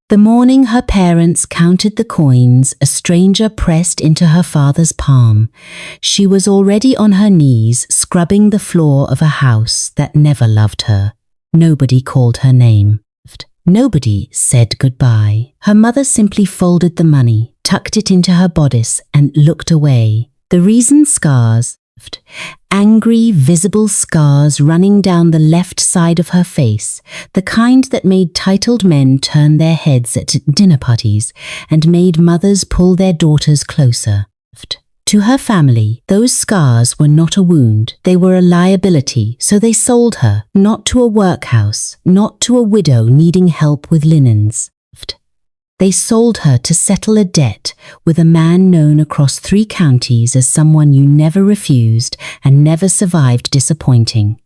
The morning her parents counted the coins a stranger pressed into her father's palm, she was already on her knees scrubbing the floor of a house that never loved her. Nobody called her name. Nobody said goodbye. Her mother simply folded the money, tucked it into her bodice, and looked away. The reason scars, angry, visible scars running down the left side of her face, the kind that made titled men turn their heads at dinner parties and made mothers pull their daughters closer. To her family, those scars were not a wound, they were a liability, so they sold her, not to a workhouse, not to a widow needing help with linens. They sold her to settle a debt with a man known across 3 counties as someone you never refused and never survived disappointing.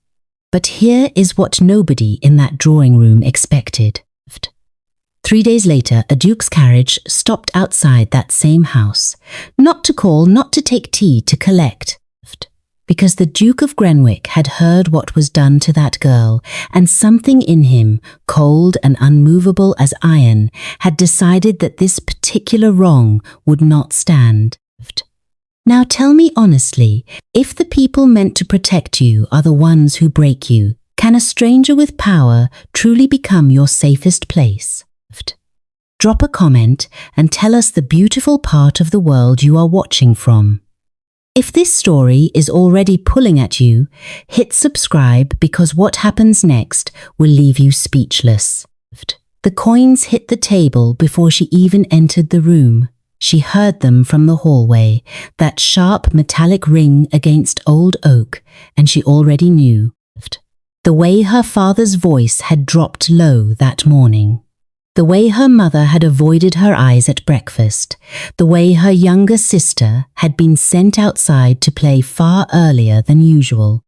But here is what nobody in that drawing room expected. 3 days later, a duke's carriage stopped outside that same house, not to call, not to take tea, to collect. Because the Duke of Grenwick had heard what was done to that girl, and something in him, cold and unmovable as iron, had decided that this particular wrong would not stand. Now tell me honestly, if the people meant to protect you are the ones who break you, can a stranger with power truly become your safest place? Drop a comment and tell us the beautiful part of the world you are watching from. If this story is already pulling at you, hit subscribe because what happens next will leave you speechless. The coins hit the table before she even entered the room. She heard them from the hallway, that sharp metallic ring against old oak, and she already knew. The way her father's voice had dropped low that morning. The way her mother had avoided her eyes at breakfast, the way her younger sister had been sent outside to play far earlier than usual.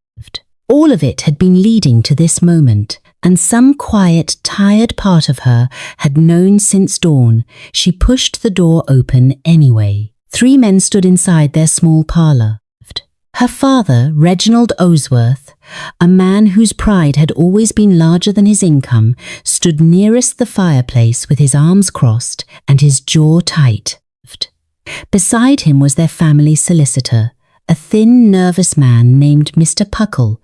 All of it had been leading to this moment, and some quiet, tired part of her had known since dawn. She pushed the door open anyway. 3 men stood inside their small parlour. Her father, Reginald Osworth, a man whose pride had always been larger than his income, stood nearest the fireplace with his arms crossed and his jaw tight. Beside him was their family solicitor, a thin, nervous man named Mr. Puckle,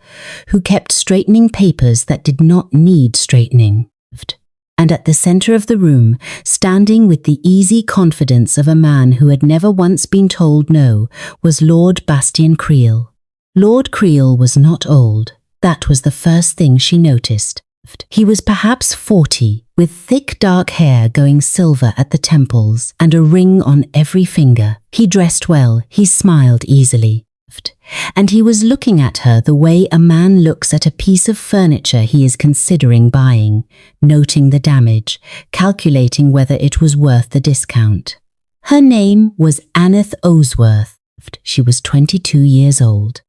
who kept straightening papers that did not need straightening. And at the centre of the room, standing with the easy confidence of a man who had never once been told no, was Lord Bastian Creel. Lord Creel was not old. That was the first thing she noticed. He was perhaps 40, with thick dark hair going silver at the temples and a ring on every finger. He dressed well, he smiled easily. And he was looking at her the way a man looks at a piece of furniture he is considering buying, noting the damage, calculating whether it was worth the discount. Her name was Aneth Osworth. She was 22 years old.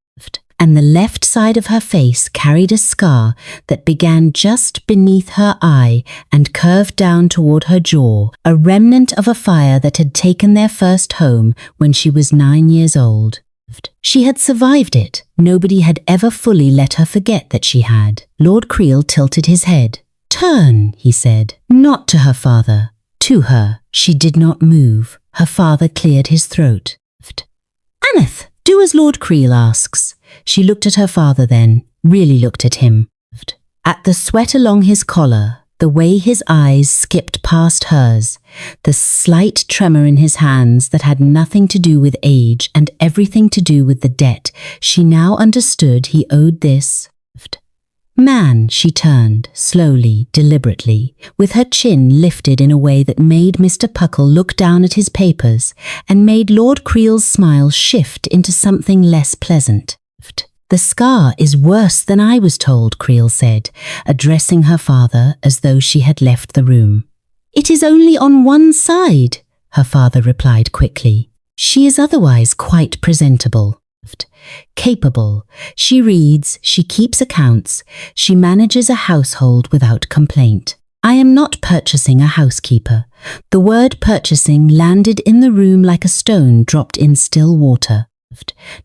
And the left side of her face carried a scar that began just beneath her eye and curved down toward her jaw, a remnant of a fire that had taken their first home when she was 9 years old. She had survived it. Nobody had ever fully let her forget that she had. Lord Creel tilted his head. "Turn," he said, not to her father, to her. She did not move. Her father cleared his throat. "Aneth, do as Lord Creel asks." She looked at her father then, really looked at him. At the sweat along his collar, the way his eyes skipped past hers, the slight tremor in his hands that had nothing to do with age and everything to do with the debt, she now understood he owed this man. She turned, slowly, deliberately, with her chin lifted in a way that made Mr. Puckle look down at his papers and made Lord Creel's smile shift into something less pleasant. "The scar is worse than I was told," Creel said, addressing her father as though she had left the room. "It is only on one side," her father replied quickly. "She is otherwise quite presentable. Capable. She reads, she keeps accounts, she manages a household without complaint. I am not purchasing a housekeeper." The word purchasing landed in the room like a stone dropped in still water.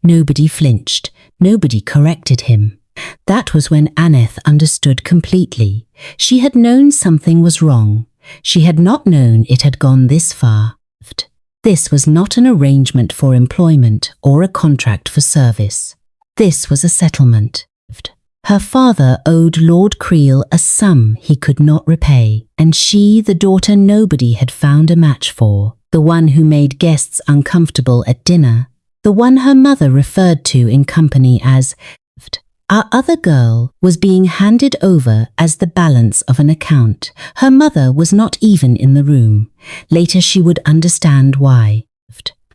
Nobody flinched. Nobody corrected him. That was when Aneth understood completely. She had known something was wrong. She had not known it had gone this far. This was not an arrangement for employment or a contract for service. This was a settlement. Her father owed Lord Creel a sum he could not repay, and she, the daughter nobody had found a match for, the one who made guests uncomfortable at dinner, the one her mother referred to in company as our other girl, was being handed over as the balance of an account. Her mother was not even in the room. Later she would understand why.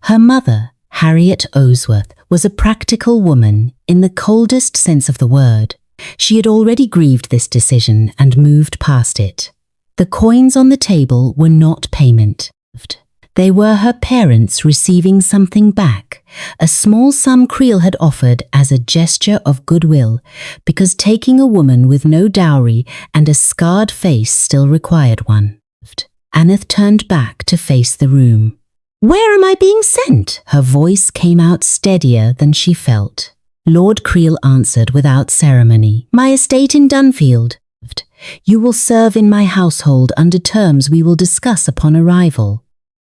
Her mother, Harriet Osworth, was a practical woman in the coldest sense of the word. She had already grieved this decision and moved past it. The coins on the table were not payment. They were her parents receiving something back, a small sum Creel had offered as a gesture of goodwill, because taking a woman with no dowry and a scarred face still required one. Aneth turned back to face the room. "Where am I being sent?" Her voice came out steadier than she felt. Lord Creel answered without ceremony. "My estate in Dunfield. You will serve in my household under terms we will discuss upon arrival."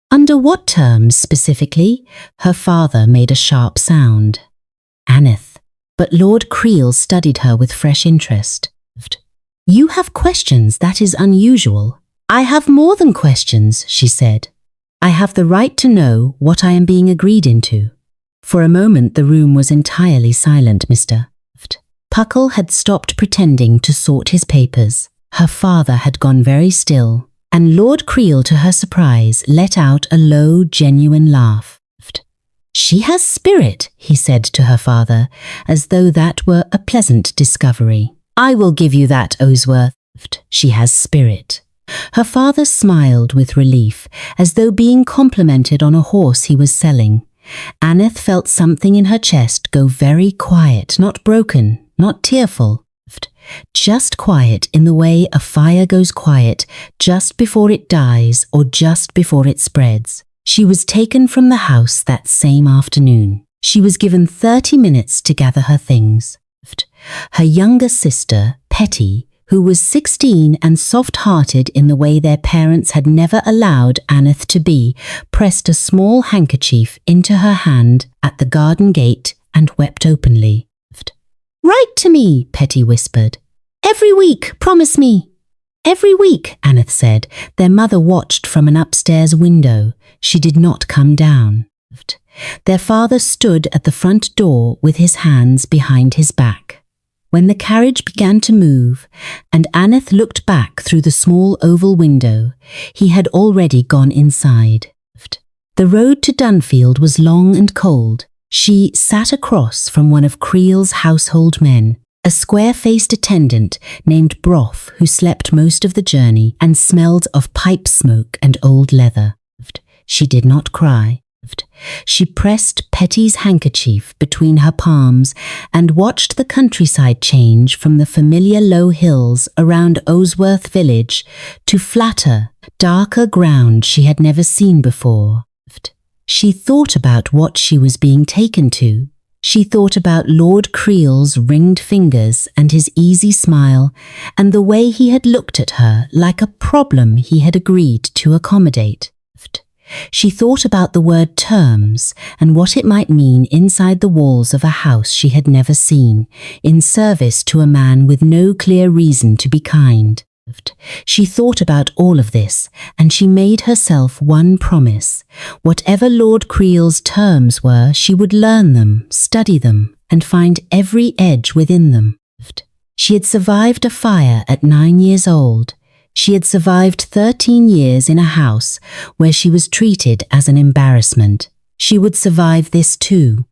"Under what terms specifically?" Her father made a sharp sound. "Aneth." But Lord Creel studied her with fresh interest. "You have questions, that is unusual." "I have more than questions," she said. "I have the right to know what I am being agreed into." For a moment the room was entirely silent, Mr. Puckle had stopped pretending to sort his papers. Her father had gone very still, and Lord Creel, to her surprise, let out a low, genuine laugh. "She has spirit," he said to her father, as though that were a pleasant discovery. "I will give you that, Osworth. She has spirit." Her father smiled with relief, as though being complimented on a horse he was selling. Aneth felt something in her chest go very quiet, not broken, not tearful. Just quiet in the way a fire goes quiet just before it dies or just before it spreads. She was taken from the house that same afternoon. She was given 30 minutes to gather her things. Her younger sister, Petty, who was 16 and soft-hearted in the way their parents had never allowed Aneth to be, pressed a small handkerchief into her hand at the garden gate and wept openly. "Write to me," Petty whispered. "Every week, promise me." "Every week," Aneth said. Their mother watched from an upstairs window. She did not come down. Their father stood at the front door with his hands behind his back. When the carriage began to move, and Aneth looked back through the small oval window, he had already gone inside. The road to Dunfield was long and cold. She sat across from one of Creel's household men, a square-faced attendant named Broth who slept most of the journey and smelled of pipe smoke and old leather. She did not cry. She pressed Petty's handkerchief between her palms and watched the countryside change from the familiar low hills around Osworth village to flatter, darker ground she had never seen before. She thought about what she was being taken to. She thought about Lord Creel's ringed fingers and his easy smile and the way he had looked at her like a problem he had agreed to accommodate. She thought about the word terms and what it might mean inside the walls of a house she had never seen, in service to a man with no clear reason to be kind. She thought about all of this, and she made herself one promise. Whatever Lord Creel's terms were, she would learn them, study them, and find every edge within them. She had survived a fire at 9 years old. She had survived 13 years in a house where she was treated as an embarrassment. She would survive this too.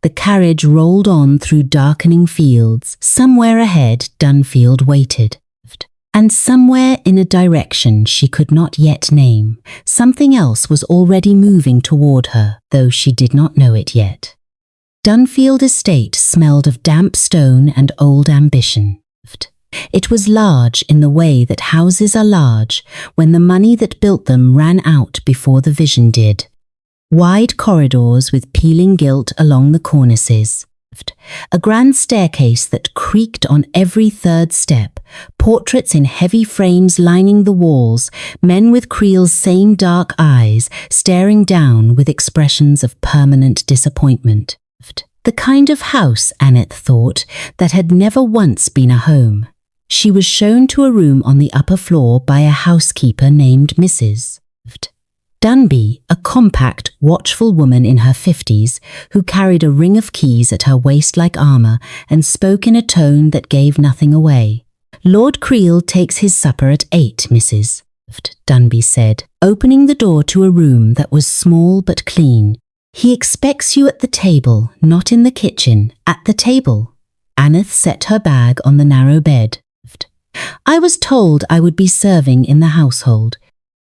The carriage rolled on through darkening fields. Somewhere ahead, Dunfield waited. And somewhere in a direction she could not yet name, something else was already moving toward her, though she did not know it yet. Dunfield Estate smelled of damp stone and old ambition. It was large in the way that houses are large when the money that built them ran out before the vision did. Wide corridors with peeling gilt along the cornices. A grand staircase that creaked on every third step, portraits in heavy frames lining the walls, men with Creel's same dark eyes staring down with expressions of permanent disappointment. The kind of house, Aneth thought, that had never once been a home. She was shown to a room on the upper floor by a housekeeper named Mrs. Dunby, a compact, watchful woman in her 50s, who carried a ring of keys at her waist like armour and spoke in a tone that gave nothing away. "Lord Creel takes his supper at 8, Mrs. Dunby said, opening the door to a room that was small but clean. "He expects you at the table, not in the kitchen, at the table." Aneth set her bag on the narrow bed. "I was told I would be serving in the household."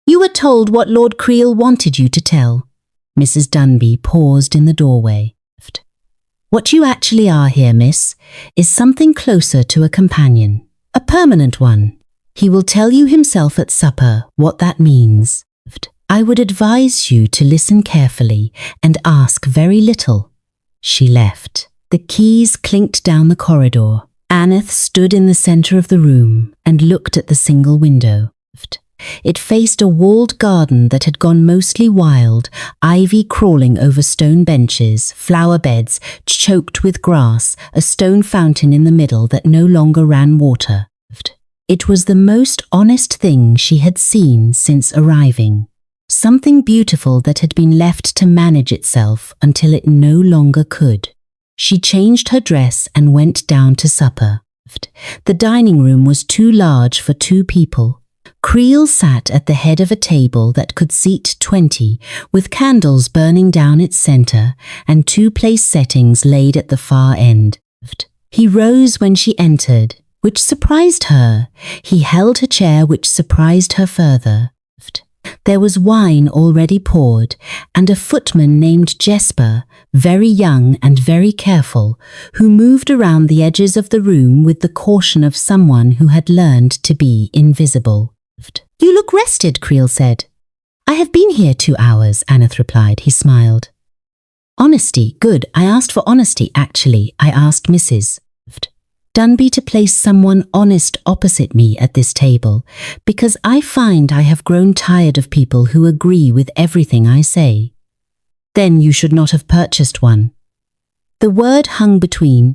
"You were told what Lord Creel wanted you to tell." Mrs. Dunby paused in the doorway. "What you actually are here, miss, is something closer to a companion, a permanent one. He will tell you himself at supper what that means. I would advise you to listen carefully and ask very little." She left. The keys clinked down the corridor. Aneth stood in the centre of the room and looked at the single window. It faced a walled garden that had gone mostly wild, ivy crawling over stone benches, flower beds choked with grass, a stone fountain in the middle that no longer ran water. It was the most honest thing she had seen since arriving. Something beautiful that had been left to manage itself until it no longer could. She changed her dress and went down to supper. The dining room was too large for 2 people. Creel sat at the head of a table that could seat 20, with candles burning down its centre and 2 place settings laid at the far end. He rose when she entered, which surprised her. He held her chair, which surprised her further. There was wine already poured, and a footman named Jesper, very young and very careful, who moved around the edges of the room with the caution of someone who had learned to be invisible. "You look rested," Creel said. "I have been here 2 hours, Aneth replied. He smiled. "Honesty, good. I asked for honesty, actually. I asked Mrs. Dunby to place someone honest opposite me at this table, because I find I have grown tired of people who agree with everything I say." "Then you should not have purchased one." The word hung between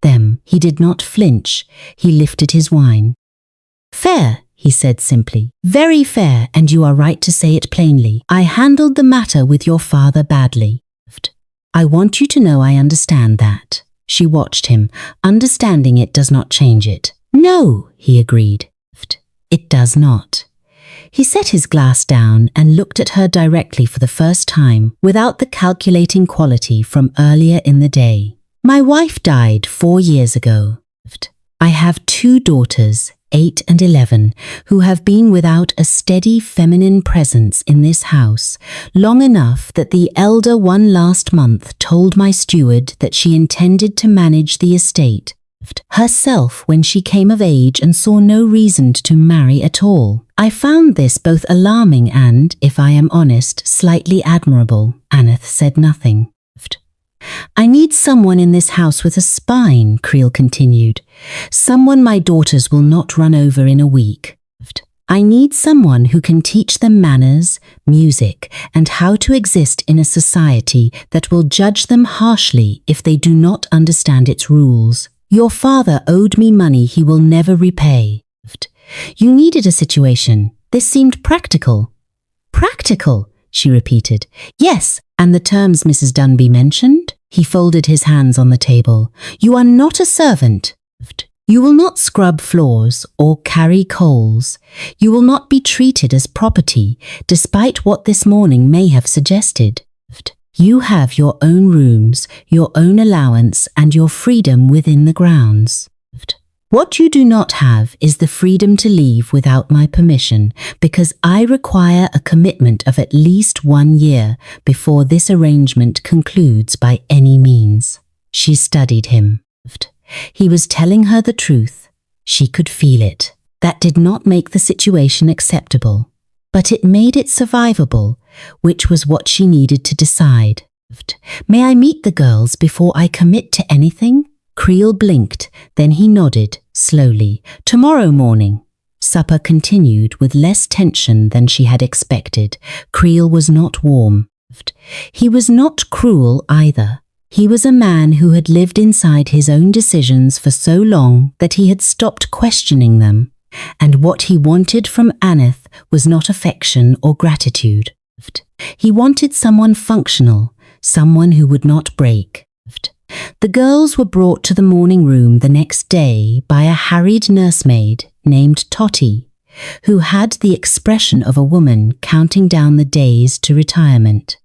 them. He did not flinch. He lifted his wine. "Fair," he said simply. "Very fair, and you are right to say it plainly. I handled the matter with your father badly. I want you to know I understand that." She watched him. "Understanding it does not change it." "No," he agreed. "It does not." He set his glass down and looked at her directly for the first time, without the calculating quality from earlier in the day. "My wife died 4 years ago. I have 2 daughters, 8 and 11, who have been without a steady feminine presence in this house, long enough that the elder one last month told my steward that she intended to manage the estate herself when she came of age and saw no reason to marry at all. I found this both alarming and, if I am honest, slightly admirable." Aneth said nothing. "I need someone in this house with a spine," Creel continued. "Someone my daughters will not run over in a week. I need someone who can teach them manners, music, and how to exist in a society that will judge them harshly if they do not understand its rules. Your father owed me money he will never repay. You needed a situation. This seemed practical." "Practical," she repeated. "Yes, and the terms Mrs. Dunby mentioned?" He folded his hands on the table. "You are not a servant. You will not scrub floors or carry coals. You will not be treated as property, despite what this morning may have suggested. You have your own rooms, your own allowance, and your freedom within the grounds. What you do not have is the freedom to leave without my permission, because I require a commitment of at least 1 year before this arrangement concludes by any means." She studied him. He was telling her the truth. She could feel it. That did not make the situation acceptable, but it made it survivable, which was what she needed to decide. May I meet the girls before I commit to anything? Creel blinked, then he nodded, slowly. Tomorrow morning. Supper continued with less tension than she had expected. Creel was not warm. He was not cruel either. He was a man who had lived inside his own decisions for so long that he had stopped questioning them, and what he wanted from Aneth was not affection or gratitude. He wanted someone functional, someone who would not break. The girls were brought to the morning room the next day by a harried nursemaid named Totty, who had the expression of a woman counting down the days to retirement.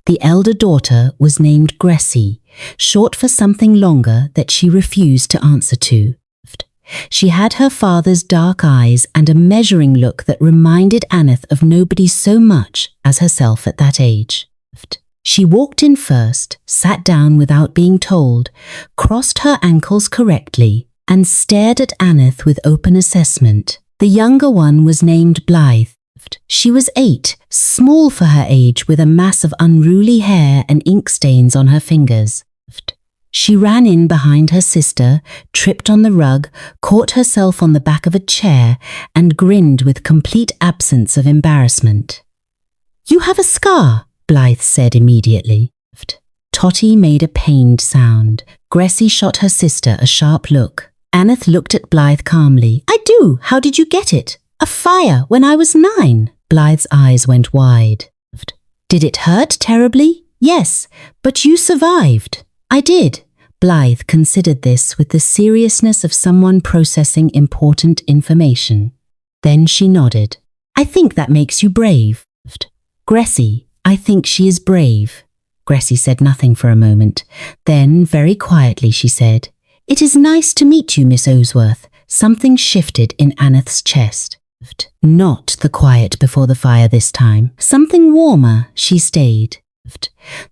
The elder daughter was named Gressie, short for something longer that she refused to answer to. She had her father's dark eyes and a measuring look that reminded Aneth of nobody so much as herself at that age. She walked in first, sat down without being told, crossed her ankles correctly, and stared at Aneth with open assessment. The younger one was named Blythe. She was 8, small for her age, with a mass of unruly hair and ink stains on her fingers. She ran in behind her sister, tripped on the rug, caught herself on the back of a chair, and grinned with complete absence of embarrassment. "You have a scar," Blythe said immediately. Totty made a pained sound. Gressie shot her sister a sharp look. Aneth looked at Blythe calmly. "I do. How did you get it?" "A fire when I was 9. Blythe's eyes went wide. "Did it hurt terribly?" "Yes, but you survived." "I did." Blythe considered this with the seriousness of someone processing important information. Then she nodded. "I think that makes you brave." "Gressie, I think she is brave." Gressie said nothing for a moment. Then, very quietly, she said, "It is nice to meet you, Miss Osworth." Something shifted in Aneth's chest. Not the quiet before the fire this time. Something warmer. She stayed.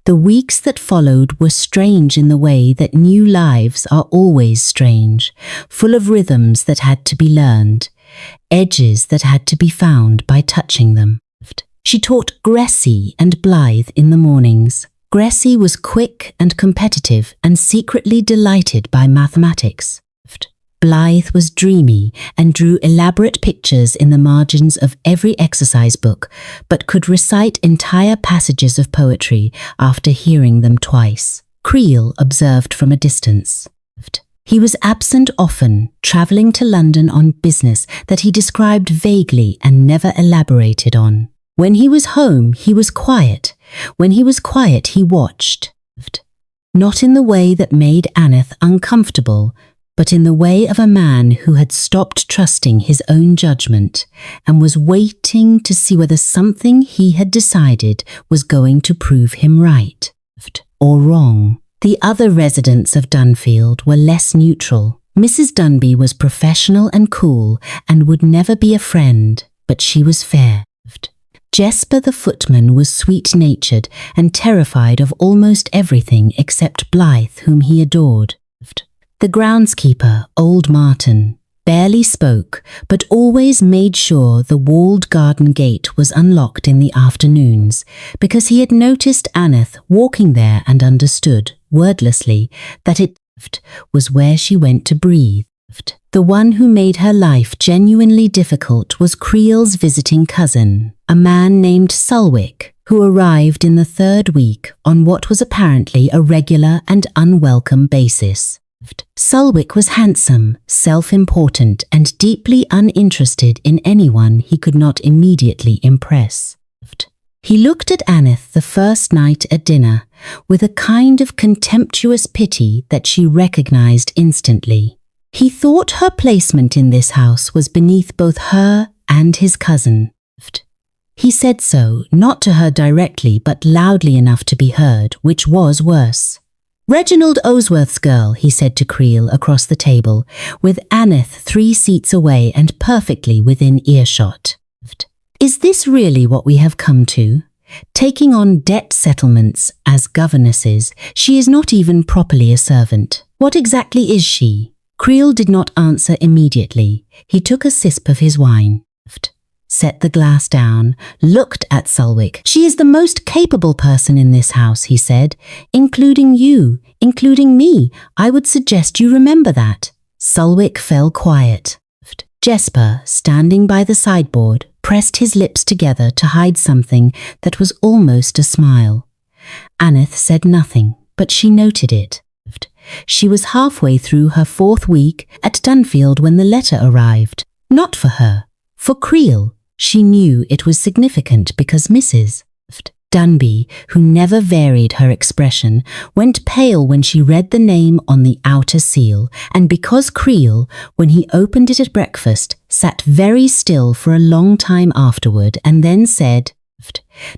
The weeks that followed were strange in the way that new lives are always strange, full of rhythms that had to be learned, edges that had to be found by touching them. She taught Gressie and Blythe in the mornings. Gressie was quick and competitive and secretly delighted by mathematics. Blythe was dreamy and drew elaborate pictures in the margins of every exercise book, but could recite entire passages of poetry after hearing them twice. Creel observed from a distance. He was absent often, travelling to London on business that he described vaguely and never elaborated on. When he was home, he was quiet. When he was quiet, he watched. Not in the way that made Aneth uncomfortable, but in the way of a man who had stopped trusting his own judgment and was waiting to see whether something he had decided was going to prove him right or wrong. The other residents of Dunfield were less neutral. Mrs. Dunby was professional and cool and would never be a friend, but she was fair. Jesper the footman was sweet-natured and terrified of almost everything except Blythe, whom he adored. The groundskeeper, old Martin, barely spoke, but always made sure the walled garden gate was unlocked in the afternoons, because he had noticed Aneth walking there and understood, wordlessly, that it was where she went to breathe. The one who made her life genuinely difficult was Creel's visiting cousin, a man named Sulwick, who arrived in the 3rd week on what was apparently a regular and unwelcome basis. Sulwick was handsome, self-important, and deeply uninterested in anyone he could not immediately impress. He looked at Aneth the first night at dinner with a kind of contemptuous pity that she recognized instantly. He thought her placement in this house was beneath both her and his cousin. He said so, not to her directly, but loudly enough to be heard, which was worse. "Reginald Osworth's girl," he said to Creel across the table, with Aneth 3 seats away and perfectly within earshot. "Is this really what we have come to? Taking on debt settlements as governesses, she is not even properly a servant. What exactly is she?" Creel did not answer immediately. He took a sip of his wine. set the glass down, looked at Sulwick. "She is the most capable person in this house," he said, "including you, including me. I would suggest you remember that." Sulwick fell quiet. Jesper, standing by the sideboard, pressed his lips together to hide something that was almost a smile. Aneth said nothing, but she noted it. She was halfway through her 4th week at Dunfield when the letter arrived. Not for her, for Creel. She knew it was significant because Mrs. Dunby, who never varied her expression, went pale when she read the name on the outer seal, and because Creel, when he opened it at breakfast, sat very still for a long time afterward and then said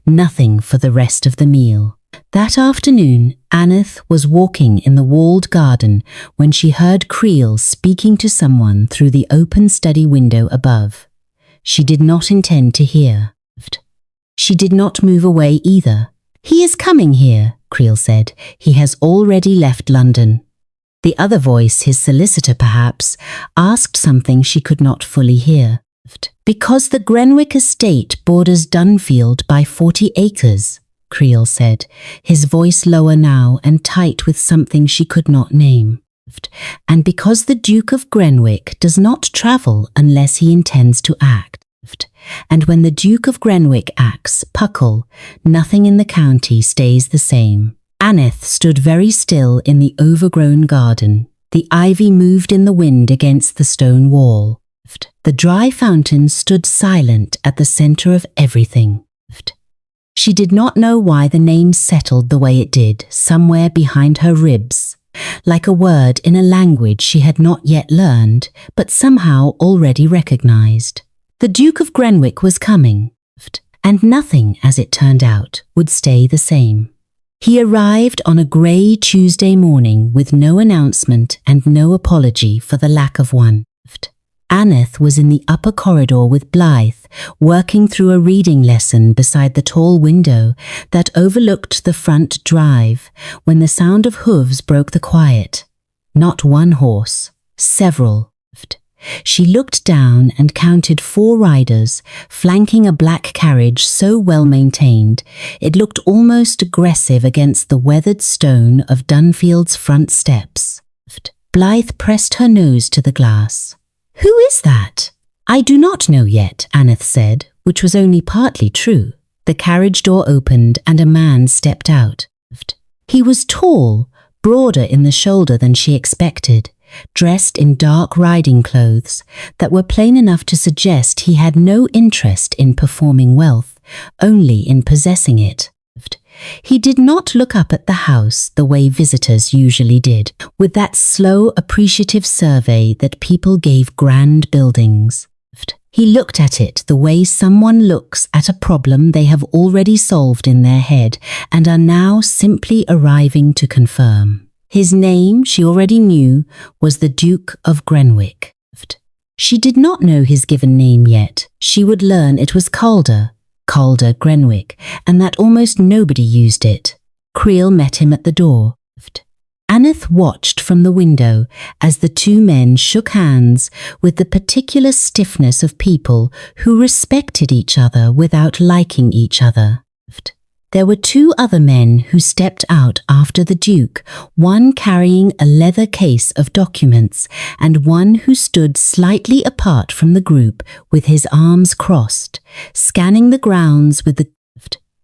nothing for the rest of the meal. That afternoon, Aneth was walking in the walled garden when she heard Creel speaking to someone through the open study window above. She did not intend to hear. She did not move away either. "He is coming here," Creel said. "He has already left London." The other voice, his solicitor perhaps, asked something she could not fully hear. "Because the Grenwick estate borders Dunfield by 40 acres, Creel said, his voice lower now and tight with something she could not name. "And because the Duke of Grenwick does not travel unless he intends to act. And when the Duke of Grenwick acts, Puckle, nothing in the county stays the same." Aneth stood very still in the overgrown garden. The ivy moved in the wind against the stone wall. The dry fountain stood silent at the center of everything. She did not know why the name settled the way it did, somewhere behind her ribs, like a word in a language she had not yet learned, but somehow already recognized. The Duke of Grenwick was coming, and nothing, as it turned out, would stay the same. He arrived on a grey Tuesday morning with no announcement and no apology for the lack of one. Aneth was in the upper corridor with Blythe, working through a reading lesson beside the tall window that overlooked the front drive, when the sound of hooves broke the quiet. Not one horse, several. She looked down and counted 4 riders, flanking a black carriage so well maintained, it looked almost aggressive against the weathered stone of Dunfield's front steps. Blythe pressed her nose to the glass. "Who is that?" "I do not know yet," Aneth said, which was only partly true. The carriage door opened and a man stepped out. He was tall, broader in the shoulder than she expected, dressed in dark riding clothes that were plain enough to suggest he had no interest in performing wealth, only in possessing it. He did not look up at the house the way visitors usually did, with that slow, appreciative survey that people gave grand buildings. He looked at it the way someone looks at a problem they have already solved in their head and are now simply arriving to confirm. His name, she already knew, was the Duke of Grenwick. She did not know his given name yet. She would learn it was Calder Grenwick, and that almost nobody used it. Creel met him at the door. Aneth watched from the window as the 2 men shook hands with the particular stiffness of people who respected each other without liking each other. There were 2 other men who stepped out after the Duke, one carrying a leather case of documents and one who stood slightly apart from the group with his arms crossed, scanning the grounds with the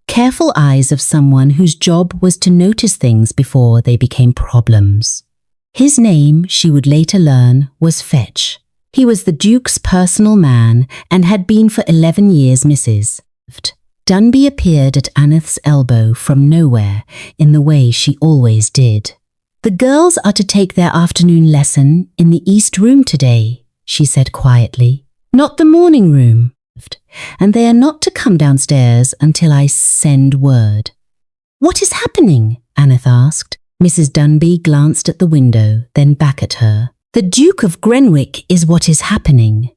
careful eyes of someone whose job was to notice things before they became problems. His name, she would later learn, was Fetch. He was the Duke's personal man and had been for 11 years Mrs. Dunby appeared at Aneth's elbow from nowhere in the way she always did. "The girls are to take their afternoon lesson in the East Room today," she said quietly. "Not the morning room. And they are not to come downstairs until I send word." "What is happening?" Aneth asked. Mrs. Dunby glanced at the window, then back at her. "The Duke of Grenwick is what is happening.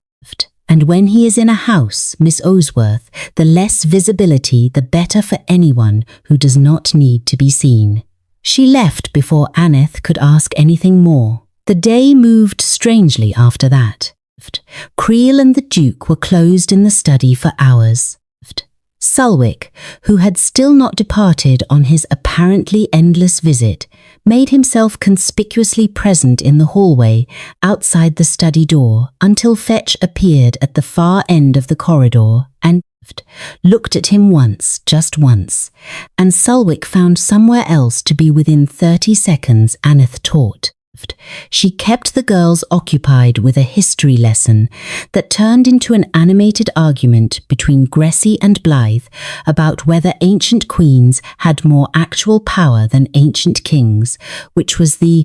And when he is in a house, Miss Osworth, the less visibility, the better for anyone who does not need to be seen." She left before Aneth could ask anything more. The day moved strangely after that. Creel and the Duke were closed in the study for hours. Sulwick, who had still not departed on his apparently endless visit, made himself conspicuously present in the hallway outside the study door until Fetch appeared at the far end of the corridor and looked at him once, just once, and Sulwick found somewhere else to be within 30 seconds. Aneth taught. She kept the girls occupied with a history lesson that turned into an animated argument between Gressy and Blythe about whether ancient queens had more actual power than ancient kings, which was the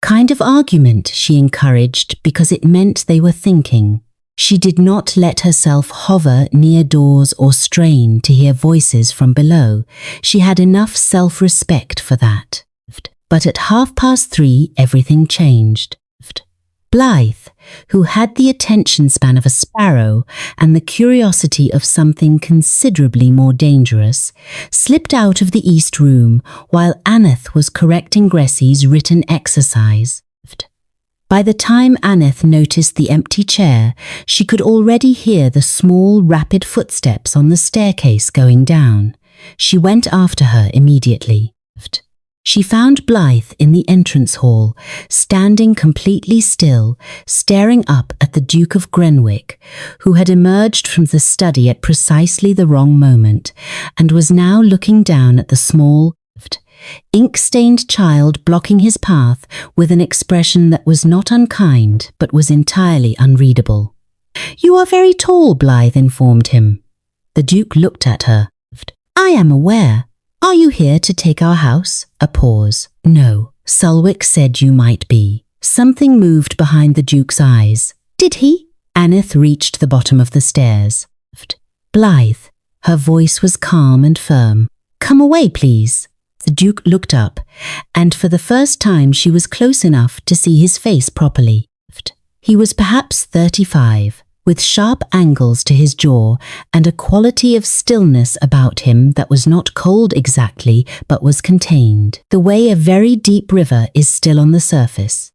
kind of argument she encouraged because it meant they were thinking. She did not let herself hover near doors or strain to hear voices from below. She had enough self-respect for that. But at 3:30, everything changed. Blythe, who had the attention span of a sparrow and the curiosity of something considerably more dangerous, slipped out of the East Room while Aneth was correcting Gressy's written exercise. By the time Aneth noticed the empty chair, she could already hear the small, rapid footsteps on the staircase going down. She went after her immediately. She found Blythe in the entrance hall, standing completely still, staring up at the Duke of Grenwick, who had emerged from the study at precisely the wrong moment, and was now looking down at the small, ink-stained child blocking his path with an expression that was not unkind, but was entirely unreadable. "You are very tall," Blythe informed him. The Duke looked at her. "I am aware. Are you here to take our house?" A pause. "No, Sulwick said you might be." Something moved behind the Duke's eyes. "Did he?" Aneth reached the bottom of the stairs. "Blythe." Her voice was calm and firm. "Come away, please." The Duke looked up, and for the first time she was close enough to see his face properly. He was perhaps 35. With sharp angles to his jaw and a quality of stillness about him that was not cold exactly, but was contained, the way a very deep river is still on the surface.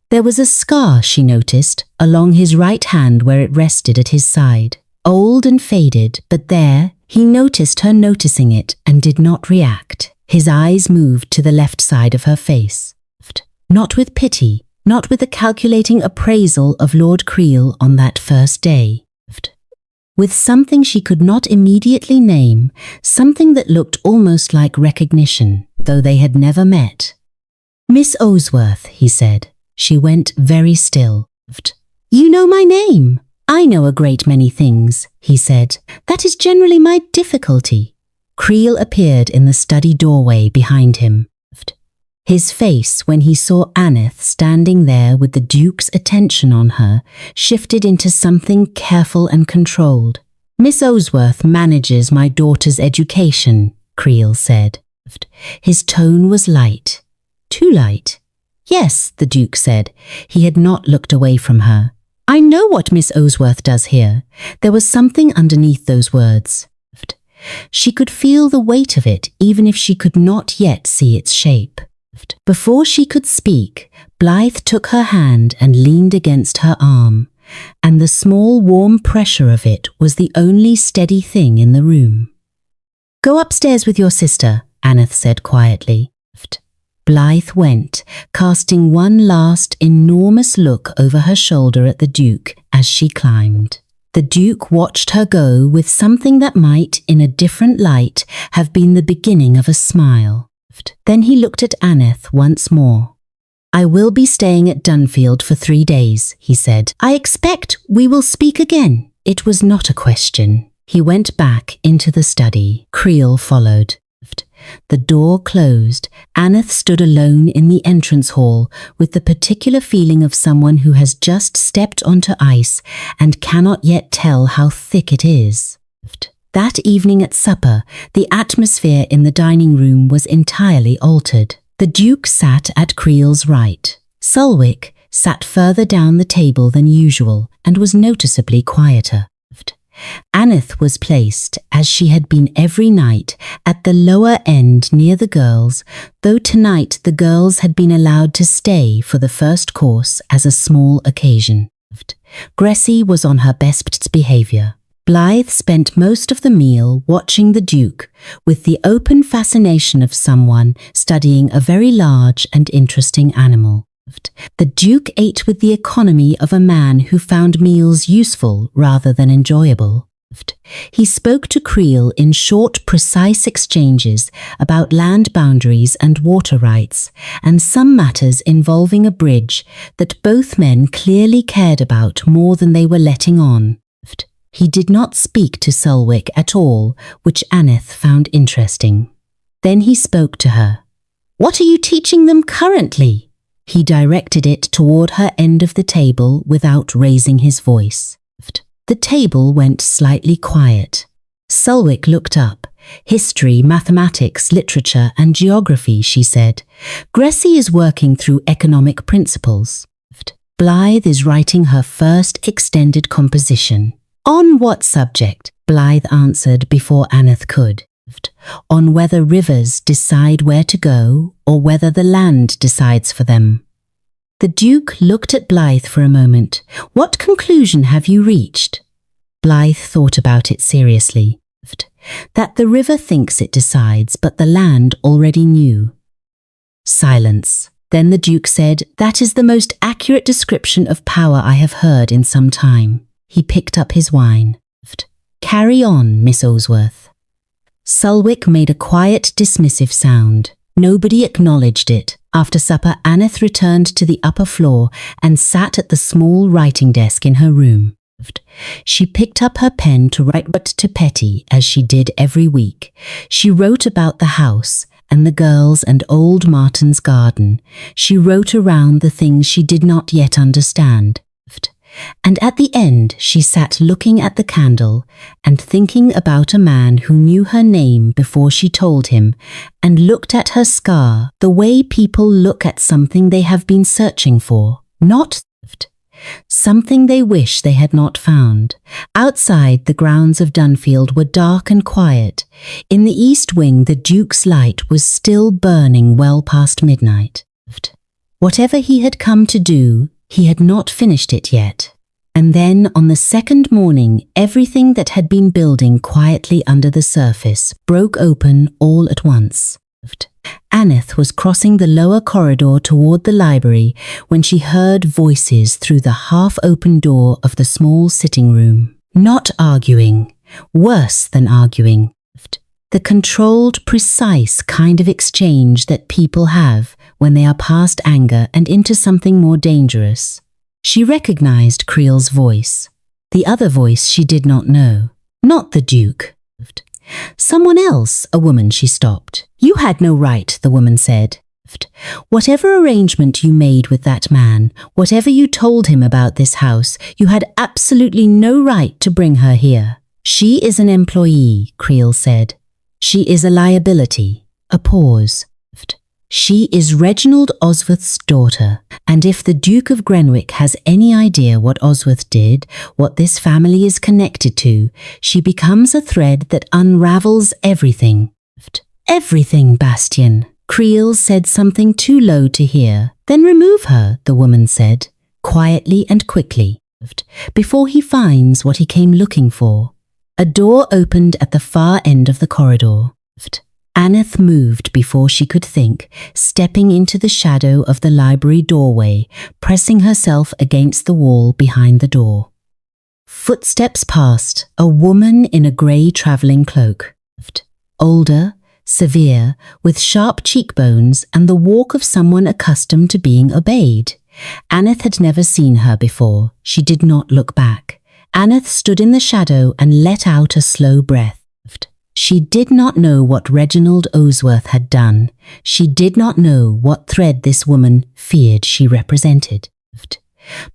There was a scar, she noticed, along his right hand where it rested at his side. Old and faded, but there, he noticed her noticing it and did not react. His eyes moved to the left side of her face. Not with pity, not with a calculating appraisal of Lord Creel on that first day. With something she could not immediately name, something that looked almost like recognition, though they had never met. "Miss Osworth," he said. She went very still. "You know my name." "I know a great many things," he said. "That is generally my difficulty." Creel appeared in the study doorway behind him. His face, when he saw Aneth standing there with the Duke's attention on her, shifted into something careful and controlled. "Miss Osworth manages my daughter's education," Creel said. His tone was light. Too light. "Yes," the Duke said. He had not looked away from her. "I know what Miss Osworth does here." There was something underneath those words. She could feel the weight of it, even if she could not yet see its shape. Before she could speak, Blythe took her hand and leaned against her arm, and the small warm pressure of it was the only steady thing in the room. "Go upstairs with your sister," Aneth said quietly. Blythe went, casting one last enormous look over her shoulder at the Duke as she climbed. The Duke watched her go with something that might, in a different light, have been the beginning of a smile. Then he looked at Aneth once more. "I will be staying at Dunfield for 3 days," he said. "I expect we will speak again." It was not a question. He went back into the study. Creel followed. The door closed. Aneth stood alone in the entrance hall with the particular feeling of someone who has just stepped onto ice and cannot yet tell how thick it is. That evening at supper, the atmosphere in the dining room was entirely altered. The Duke sat at Creel's right. Sulwick sat further down the table than usual and was noticeably quieter. Aneth was placed, as she had been every night, at the lower end near the girls, though tonight the girls had been allowed to stay for the first course as a small occasion. Gressie was on her best behaviour. Blythe spent most of the meal watching the Duke, with the open fascination of someone studying a very large and interesting animal. The Duke ate with the economy of a man who found meals useful rather than enjoyable. He spoke to Creel in short, precise exchanges about land boundaries and water rights, and some matters involving a bridge that both men clearly cared about more than they were letting on. He did not speak to Selwick at all, which Aneth found interesting. Then he spoke to her. "What are you teaching them currently?" He directed it toward her end of the table without raising his voice. The table went slightly quiet. Selwick looked up. "History, mathematics, literature, and geography," she said. "Gressie is working through economic principles. Blythe is writing her first extended composition." "On what subject?" Blythe answered before Aneth could. "On whether rivers decide where to go or whether the land decides for them." The Duke looked at Blythe for a moment. "What conclusion have you reached?" Blythe thought about it seriously. "That the river thinks it decides, but the land already knew." Silence. Then the Duke said, "That is the most accurate description of power I have heard in some time." He picked up his wine. "Carry on, Miss Osworth." Selwick made a quiet, dismissive sound. Nobody acknowledged it. After supper, Aneth returned to the upper floor and sat at the small writing desk in her room. She picked up her pen to write but to Petty, as she did every week. She wrote about the house and the girls and old Martin's garden. She wrote around the things she did not yet understand. And at the end, she sat looking at the candle and thinking about a man who knew her name before she told him, and looked at her scar the way people look at something they have been searching for, not something they wish they had not found. Outside, the grounds of Dunfield were dark and quiet. In the east wing, the Duke's light was still burning well past midnight. Whatever he had come to do, he had not finished it yet. And then, on the second morning, everything that had been building quietly under the surface broke open all at once. Aneth was crossing the lower corridor toward the library when she heard voices through the half-open door of the small sitting room. Not arguing, worse than arguing. The controlled, precise kind of exchange that people have when they are past anger and into something more dangerous. She recognized Creel's voice. The other voice she did not know. Not the Duke. Someone else, a woman, she stopped. "You had no right," the woman said. "Whatever arrangement you made with that man, whatever you told him about this house, you had absolutely no right to bring her here." "She is an employee," Creel said. "She is a liability." A pause. "She is Reginald Osworth's daughter, and if the Duke of Grenwick has any idea what Osworth did, what this family is connected to, she becomes a thread that unravels everything." "Everything, Bastian." Creel said something too low to hear. "Then remove her," the woman said, quietly and quickly, "before he finds what he came looking for." A door opened at the far end of the corridor. Aneth moved before she could think, stepping into the shadow of the library doorway, pressing herself against the wall behind the door. Footsteps passed, a woman in a grey travelling cloak. Older, severe, with sharp cheekbones and the walk of someone accustomed to being obeyed. Aneth had never seen her before. She did not look back. Aneth stood in the shadow and let out a slow breath. She did not know what Reginald Osworth had done. She did not know what thread this woman feared she represented.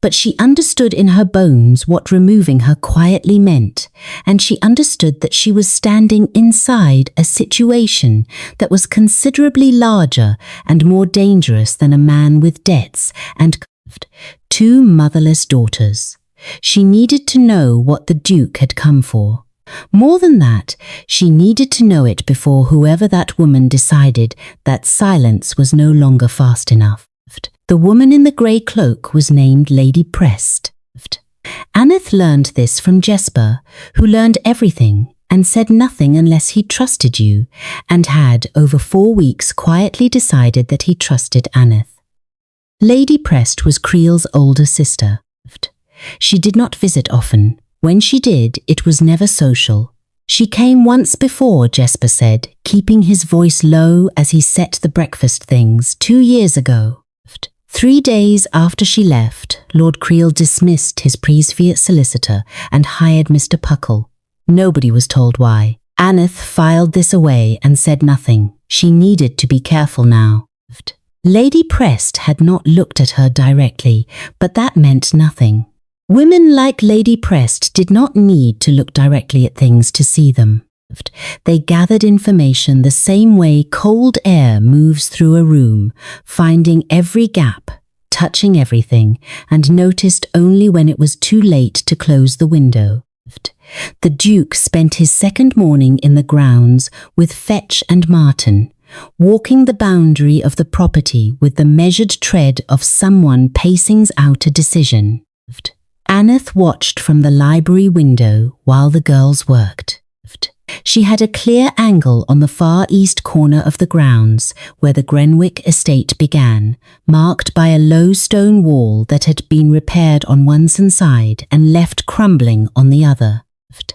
But she understood in her bones what removing her quietly meant, and she understood that she was standing inside a situation that was considerably larger and more dangerous than a man with debts and two motherless daughters. She needed to know what the Duke had come for. More than that, she needed to know it before whoever that woman decided that silence was no longer fast enough. The woman in the grey cloak was named Lady Prest. Aneth learned this from Jesper, who learned everything and said nothing unless he trusted you, and had, over 4 weeks, quietly decided that he trusted Aneth. Lady Prest was Creel's older sister. She did not visit often. When she did, it was never social. She came once before, Jesper said, keeping his voice low as he set the breakfast things 2 years ago. 3 days after she left, Lord Creel dismissed his Preesfiat solicitor and hired Mr. Puckle. Nobody was told why. Aneth filed this away and said nothing. She needed to be careful now. Lady Prest had not looked at her directly, but that meant nothing. Women like Lady Prest did not need to look directly at things to see them. They gathered information the same way cold air moves through a room, finding every gap, touching everything, and noticed only when it was too late to close the window. The Duke spent his second morning in the grounds with Fetch and Martin, walking the boundary of the property with the measured tread of someone pacing out a decision. Aneth watched from the library window while the girls worked. She had a clear angle on the far east corner of the grounds where the Grenwick estate began, marked by a low stone wall that had been repaired on one side and left crumbling on the other.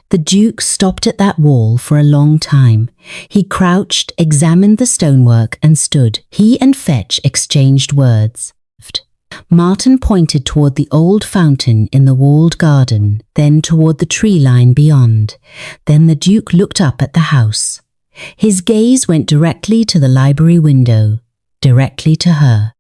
The Duke stopped at that wall for a long time. He crouched, examined the stonework, and stood. He and Fetch exchanged words. Martin pointed toward the old fountain in the walled garden, then toward the tree line beyond. Then the Duke looked up at the house. His gaze went directly to the library window, directly to her.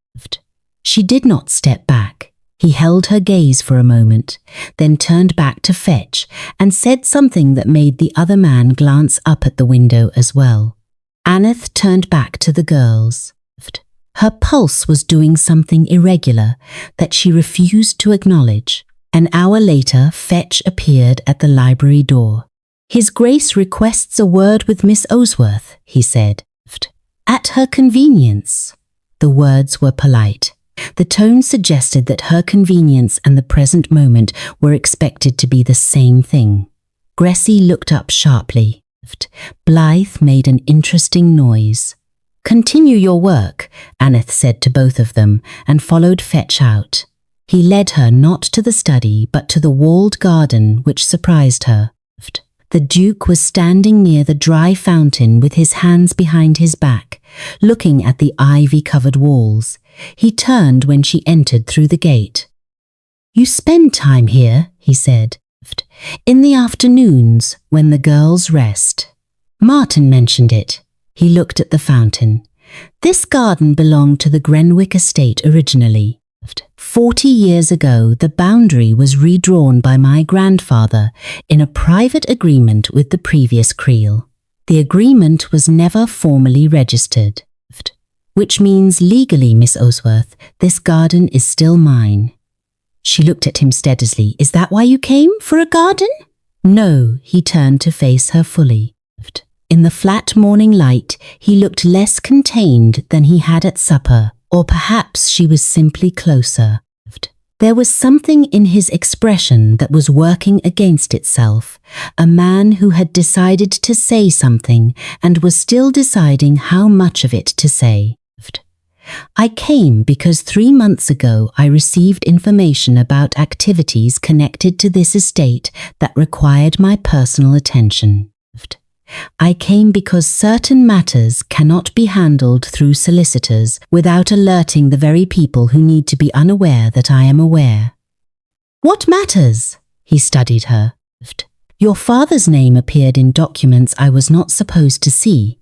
She did not step back. He held her gaze for a moment, then turned back to Fetch and said something that made the other man glance up at the window as well. Aneth turned back to the girls. Her pulse was doing something irregular that she refused to acknowledge. An hour later, Fetch appeared at the library door. "His Grace requests a word with Miss Osworth," he said. "At her convenience." The words were polite. The tone suggested that her convenience and the present moment were expected to be the same thing. Gressie looked up sharply. Blythe made an interesting noise. "Continue your work," Aneth said to both of them, and followed Fetch out. He led her not to the study, but to the walled garden, which surprised her. The Duke was standing near the dry fountain with his hands behind his back, looking at the ivy-covered walls. He turned when she entered through the gate. "You spend time here," he said, "in the afternoons when the girls rest." Martin mentioned it. He looked at the fountain. "This garden belonged to the Grenwick estate originally. 40 years ago, the boundary was redrawn by my grandfather in a private agreement with the previous Creel. The agreement was never formally registered. Which means legally, Miss Osworth, this garden is still mine." She looked at him steadily. "Is that why you came? For a garden?" "No," he turned to face her fully. In the flat morning light, he looked less contained than he had at supper, or perhaps she was simply closer. There was something in his expression that was working against itself, a man who had decided to say something and was still deciding how much of it to say. "I came because 3 months ago I received information about activities connected to this estate that required my personal attention. I came because certain matters cannot be handled through solicitors without alerting the very people who need to be unaware that I am aware." "What matters?" He studied her. "Your father's name appeared in documents I was not supposed to see.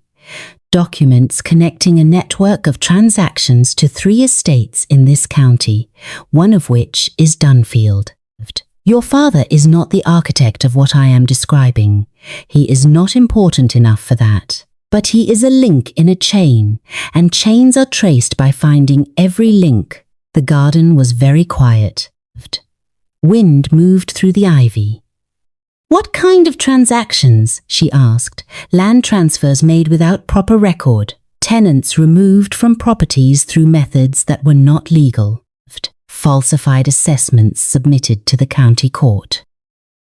Documents connecting a network of transactions to 3 estates in this county, one of which is Dunfield. Your father is not the architect of what I am describing. He is not important enough for that. But he is a link in a chain, and chains are traced by finding every link." The garden was very quiet. Wind moved through the ivy. "What kind of transactions?" she asked. "Land transfers made without proper record. Tenants removed from properties through methods that were not legal." falsified assessments submitted to the county court.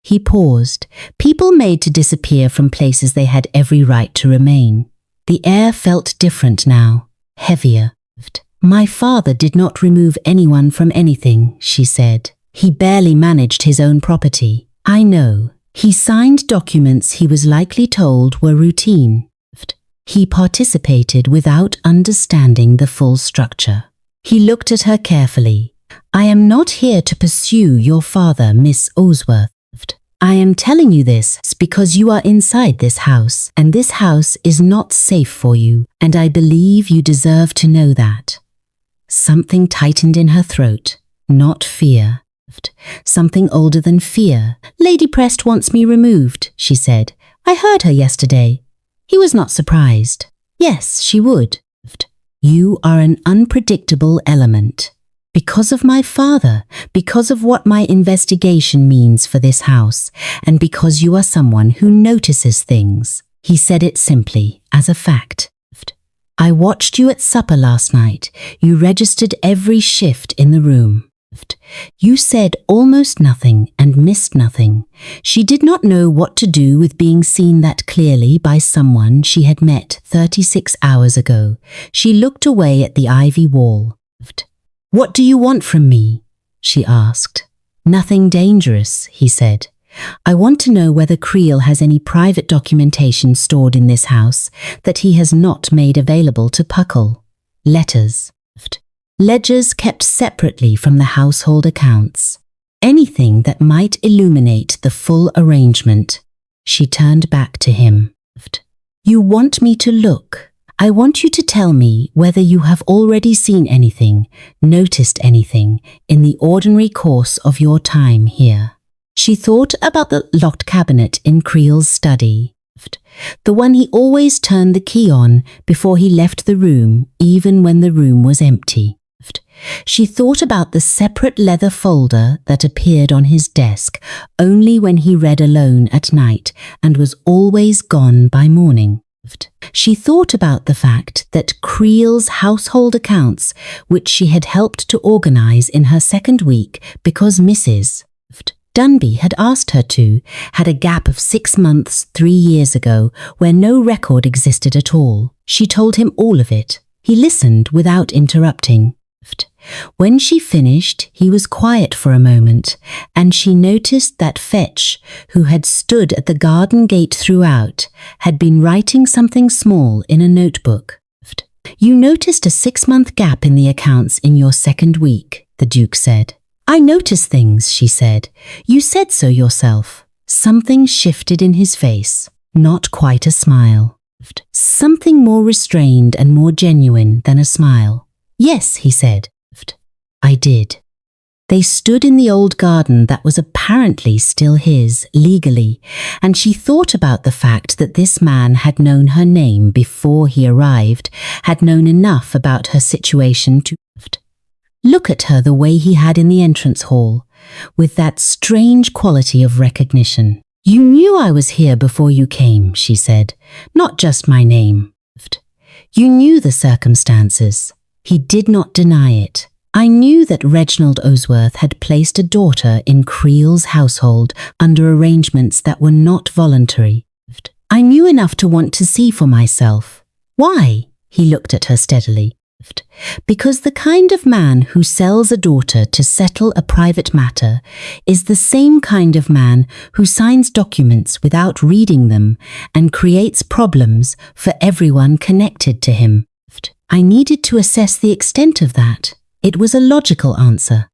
He paused. People made to disappear from places they had every right to remain. The air felt different now, heavier. My father did not remove anyone from anything, she said. He barely managed his own property. I know. He signed documents he was likely told were routine. He participated without understanding the full structure. He looked at her carefully. I am not here to pursue your father, Miss Osworth. I am telling you this because you are inside this house, and this house is not safe for you, and I believe you deserve to know that. Something tightened in her throat, not fear. Something older than fear. Lady Prest wants me removed, she said. I heard her yesterday. He was not surprised. Yes, she would. You are an unpredictable element. Because of my father, because of what my investigation means for this house, and because you are someone who notices things. He said it simply, as a fact. I watched you at supper last night. You registered every shift in the room. You said almost nothing and missed nothing. She did not know what to do with being seen that clearly by someone she had met 36 hours ago. She looked away at the ivy wall. What do you want from me? She asked. Nothing dangerous, he said. I want to know whether Creel has any private documentation stored in this house that he has not made available to Puckle. Letters. Ledgers kept separately from the household accounts. Anything that might illuminate the full arrangement. She turned back to him. You want me to look. I want you to tell me whether you have already seen anything, noticed anything, in the ordinary course of your time here. She thought about the locked cabinet in Creel's study. The one he always turned the key on before he left the room, even when the room was empty. She thought about the separate leather folder that appeared on his desk only when he read alone at night and was always gone by morning. She thought about the fact that Creel's household accounts, which she had helped to organize in her second week because Mrs. Dunby had asked her to, had a gap of 6 months 3 years ago where no record existed at all. She told him all of it. He listened without interrupting. When she finished, he was quiet for a moment, and she noticed that Fetch, who had stood at the garden gate throughout, had been writing something small in a notebook. You noticed a 6-month gap in the accounts in your second week, the Duke said. I notice things, she said. You said so yourself. Something shifted in his face, not quite a smile. Something more restrained and more genuine than a smile. Yes, he said. I did. They stood in the old garden that was apparently still his, legally, and she thought about the fact that this man had known her name before he arrived, had known enough about her situation to look at her the way he had in the entrance hall, with that strange quality of recognition. You knew I was here before you came, she said, not just my name. You knew the circumstances. He did not deny it. I knew that Reginald Osworth had placed a daughter in Creel's household under arrangements that were not voluntary. I knew enough to want to see for myself. Why? He looked at her steadily. Because the kind of man who sells a daughter to settle a private matter is the same kind of man who signs documents without reading them and creates problems for everyone connected to him. I needed to assess the extent of that. It was a logical answer.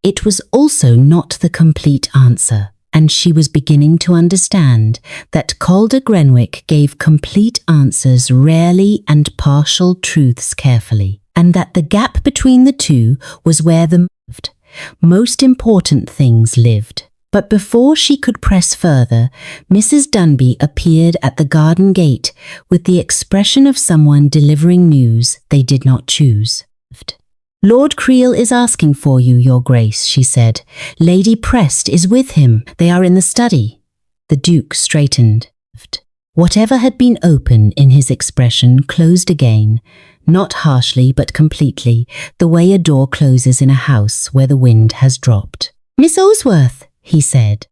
It was also not the complete answer, and she was beginning to understand that Calder Grenwick gave complete answers rarely and partial truths carefully, and that the gap between the two was where the most important things lived. But before she could press further, Mrs. Dunby appeared at the garden gate with the expression of someone delivering news they did not choose. Lord Creel is asking for you, Your Grace, she said. Lady Prest is with him. They are in the study. The Duke straightened. Whatever had been open in his expression closed again, not harshly but completely, the way a door closes in a house where the wind has dropped. "Miss Osworth," he said.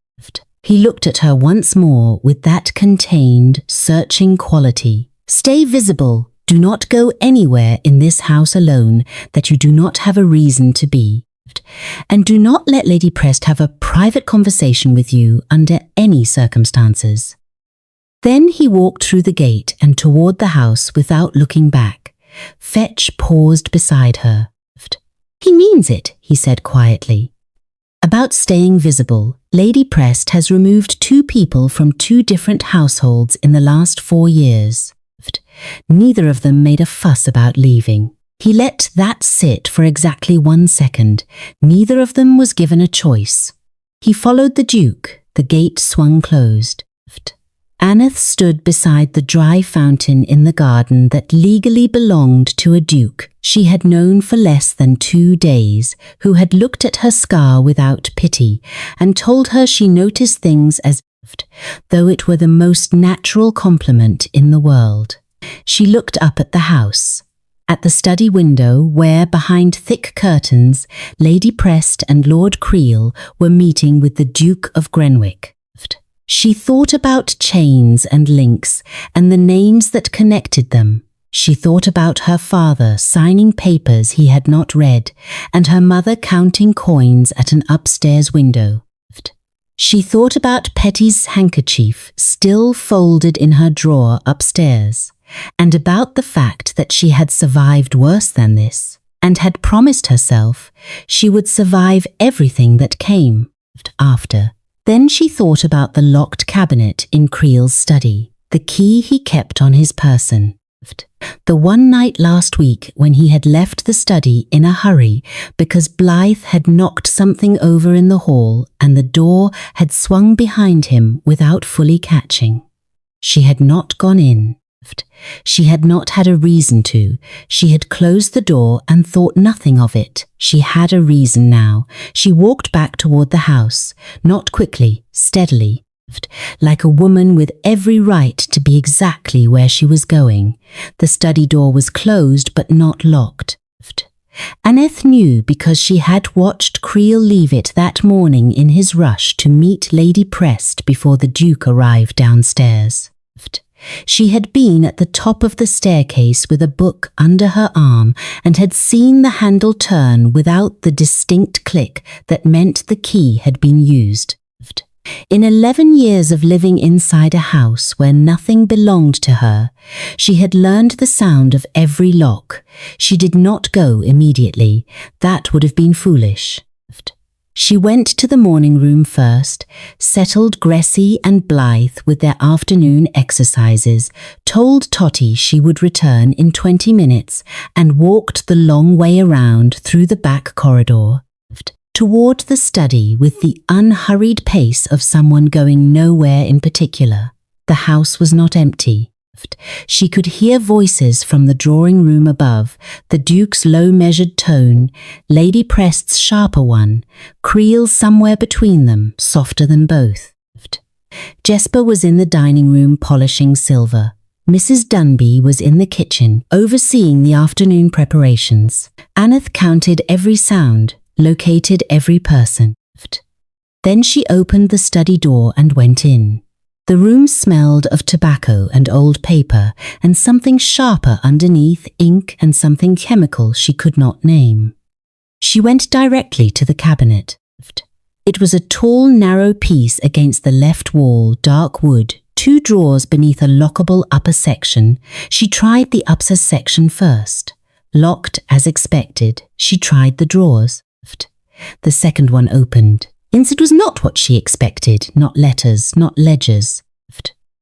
He looked at her once more with that contained, searching quality. "Stay visible. Do not go anywhere in this house alone that you do not have a reason to be. And do not let Lady Prest have a private conversation with you under any circumstances." Then he walked through the gate and toward the house without looking back. Fetch paused beside her. "He means it," he said quietly. "About staying visible, Lady Prest has removed 2 people from 2 different households in the last 4 years. Neither of them made a fuss about leaving. He let that sit for exactly 1 second. Neither of them was given a choice. He followed the Duke. The gate swung closed. Aneth stood beside the dry fountain in the garden that legally belonged to a duke she had known for less than 2 days, who had looked at her scar without pity and told her she noticed things as though it were the most natural compliment in the world. She looked up at the house, at the study window where, behind thick curtains, Lady Prest and Lord Creel were meeting with the Duke of Grenwick. She thought about chains and links and the names that connected them. She thought about her father signing papers he had not read and her mother counting coins at an upstairs window. She thought about Petty's handkerchief still folded in her drawer upstairs, and about the fact that she had survived worse than this, and had promised herself she would survive everything that came after. Then she thought about the locked cabinet in Creel's study, the key he kept on his person. The one night last week when he had left the study in a hurry because Blythe had knocked something over in the hall and the door had swung behind him without fully catching. She had not gone in. She had not had a reason to. She had closed the door and thought nothing of it. She had a reason now. She walked back toward the house, not quickly, steadily, like a woman with every right to be exactly where she was going. The study door was closed but not locked. Aneth knew because she had watched Creel leave it that morning in his rush to meet Lady Prest before the Duke arrived downstairs. She had been at the top of the staircase with a book under her arm and had seen the handle turn without the distinct click that meant the key had been used. In 11 years of living inside a house where nothing belonged to her, she had learned the sound of every lock. She did not go immediately. That would have been foolish. She went to the morning room first, settled Gressie and Blythe with their afternoon exercises, told Totty she would return in 20 minutes, and walked the long way around through the back corridor, toward the study with the unhurried pace of someone going nowhere in particular. The house was not empty. She could hear voices from the drawing room above, the Duke's low measured tone, Lady Prest's sharper one, Creel somewhere between them, softer than both. Jesper was in the dining room polishing silver. Mrs. Dunby was in the kitchen, overseeing the afternoon preparations. Aneth counted every sound, located every person. Then she opened the study door and went in. The room smelled of tobacco and old paper, and something sharper underneath, ink and something chemical she could not name. She went directly to the cabinet. It was a tall, narrow piece against the left wall, dark wood, 2 drawers beneath a lockable upper section. She tried the upper section first. Locked as expected, she tried the drawers. The second one opened. Inside was not what she expected, not letters, not ledgers.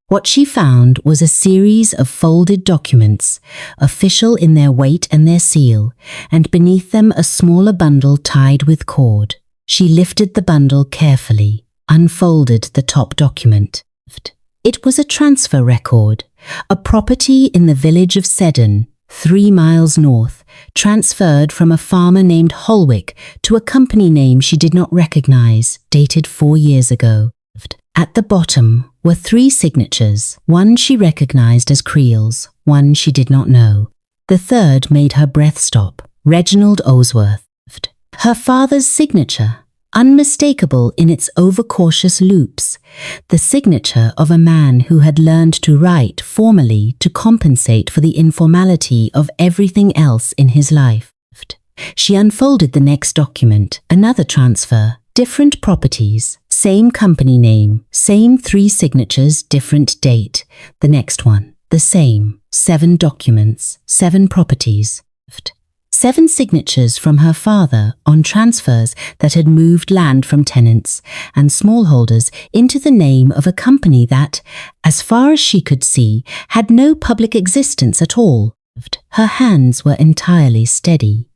What she found was a series of folded documents, official in their weight and their seal, and beneath them a smaller bundle tied with cord. She lifted the bundle carefully, unfolded the top document. It was a transfer record, a property in the village of Seddon, 3 miles north, transferred from a farmer named Holwick to a company name she did not recognize, dated 4 years ago. At the bottom were 3 signatures. One she recognized as Creel's, one she did not know. The third made her breath stop. Reginald Olsworth. Her father's signature, unmistakable in its overcautious loops. The signature of a man who had learned to write formally to compensate for the informality of everything else in his life. She unfolded the next document, another transfer, different properties, same company name, same 3 signatures, different date. The next one, the same, 7 documents, 7 properties. 7 signatures from her father on transfers that had moved land from tenants and smallholders into the name of a company that, as far as she could see, had no public existence at all. Her hands were entirely steady.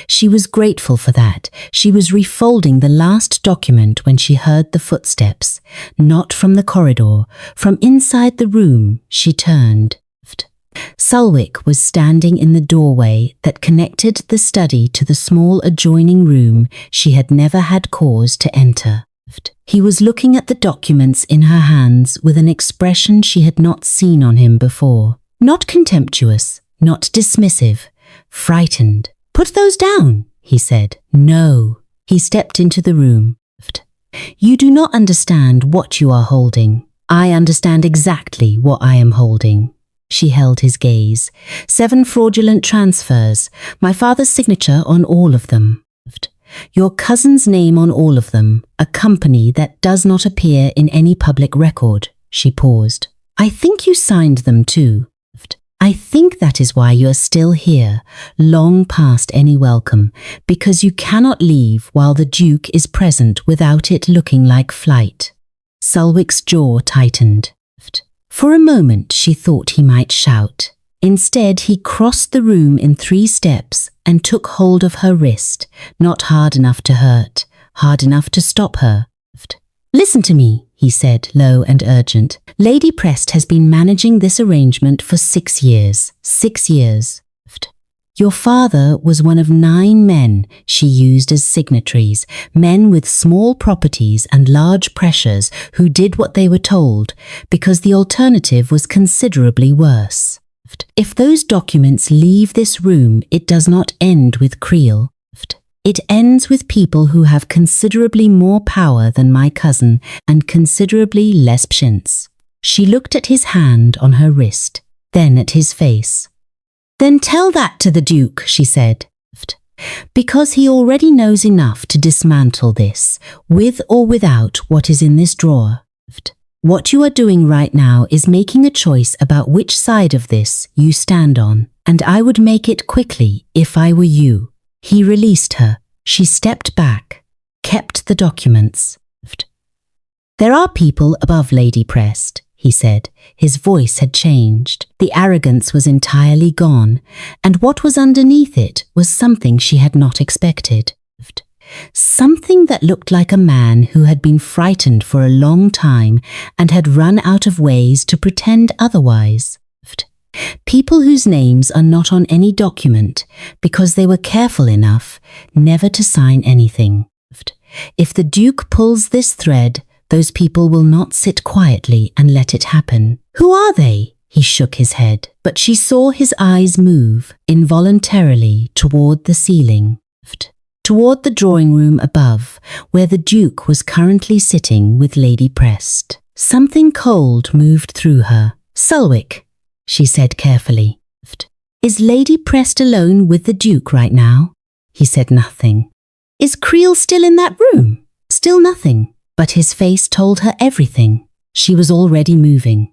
She was grateful for that. She was refolding the last document when she heard the footsteps, not from the corridor, from inside the room. She turned. Sulwick was standing in the doorway that connected the study to the small adjoining room she had never had cause to enter. He was looking at the documents in her hands with an expression she had not seen on him before. Not contemptuous, not dismissive, frightened. "Put those down," he said. "No." He stepped into the room. "You do not understand what you are holding. I understand exactly what I am holding." She held his gaze. 7 fraudulent transfers, my father's signature on all of them. Your cousin's name on all of them, a company that does not appear in any public record. She paused. "I think you signed them too. I think that is why you are still here, long past any welcome, because you cannot leave while the Duke is present without it looking like flight." Sulwick's jaw tightened. For a moment she thought he might shout. Instead, he crossed the room in 3 steps and took hold of her wrist, not hard enough to hurt, hard enough to stop her. "Listen to me," he said, low and urgent. "Lady Prest has been managing this arrangement for 6 years. 6 years. Your father was one of 9 men she used as signatories, men with small properties and large pressures who did what they were told, because the alternative was considerably worse. If those documents leave this room, it does not end with Creel. It ends with people who have considerably more power than my cousin and considerably less patience." She looked at his hand on her wrist, then at his face. "Then tell that to the Duke," she said. "Because he already knows enough to dismantle this, with or without what is in this drawer. What you are doing right now is making a choice about which side of this you stand on, and I would make it quickly if I were you." He released her. She stepped back, kept the documents. "There are people above Lady Prest," he said. His voice had changed. The arrogance was entirely gone, and what was underneath it was something she had not expected. Something that looked like a man who had been frightened for a long time and had run out of ways to pretend otherwise. People whose names are not on any document because they were careful enough never to sign anything. If the Duke pulls this thread, those people will not sit quietly and let it happen. "Who are they?" He shook his head, but she saw his eyes move involuntarily toward the ceiling, toward the drawing room above, where the Duke was currently sitting with Lady Prest. Something cold moved through her. "Sulwick," she said carefully. "Is Lady Prest alone with the Duke right now?" He said nothing. "Is Creel still in that room?" Still nothing. But his face told her everything. She was already moving.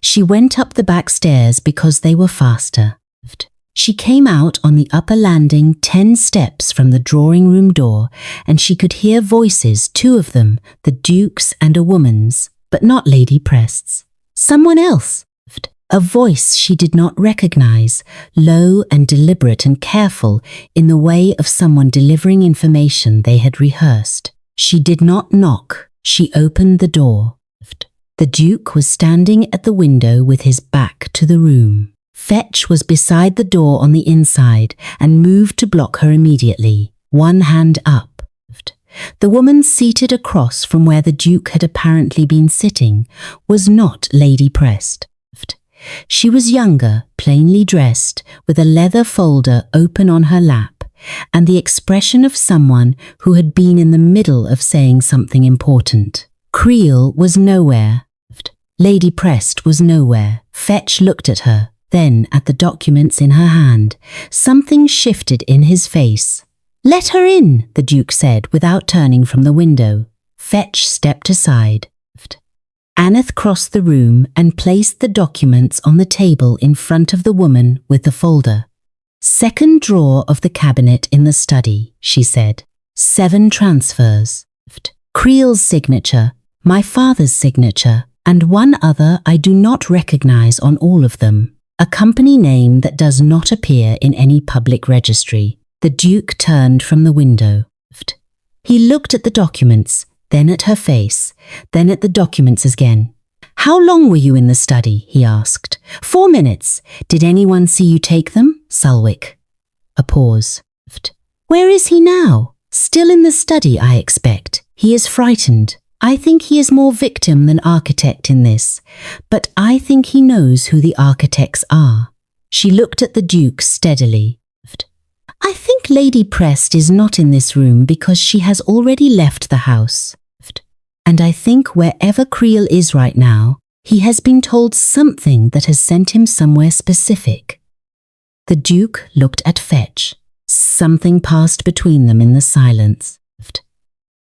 She went up the back stairs because they were faster. She came out on the upper landing 10 steps from the drawing room door, and she could hear voices, 2 of them, the Duke's and a woman's, but not Lady Prest's. Someone else. A voice she did not recognize, low and deliberate and careful in the way of someone delivering information they had rehearsed. She did not knock. She opened the door. The Duke was standing at the window with his back to the room. Fetch was beside the door on the inside and moved to block her immediately, one hand up. The woman seated across from where the Duke had apparently been sitting was not Lady Prest. She was younger, plainly dressed, with a leather folder open on her lap, and the expression of someone who had been in the middle of saying something important. Creel was nowhere. Lady Prest was nowhere. Fetch looked at her, then at the documents in her hand. Something shifted in his face. "Let her in," the Duke said without turning from the window. Fetch stepped aside. Aneth crossed the room and placed the documents on the table in front of the woman with the folder. "Second drawer of the cabinet in the study," she said. 7 transfers. Creel's signature, my father's signature, and one other I do not recognize on all of them. A company name that does not appear in any public registry. The Duke turned from the window. He looked at the documents, then at her face, then at the documents again. "How long were you in the study?" he asked. 4 minutes. "Did anyone see you take them?" Sulwick. A pause. "Where is he now?" "Still in the study, I expect. He is frightened. I think he is more victim than architect in this, but I think he knows who the architects are." She looked at the Duke steadily. "I think Lady Prest is not in this room because she has already left the house. And I think wherever Creel is right now, he has been told something that has sent him somewhere specific." The Duke looked at Fetch. Something passed between them in the silence.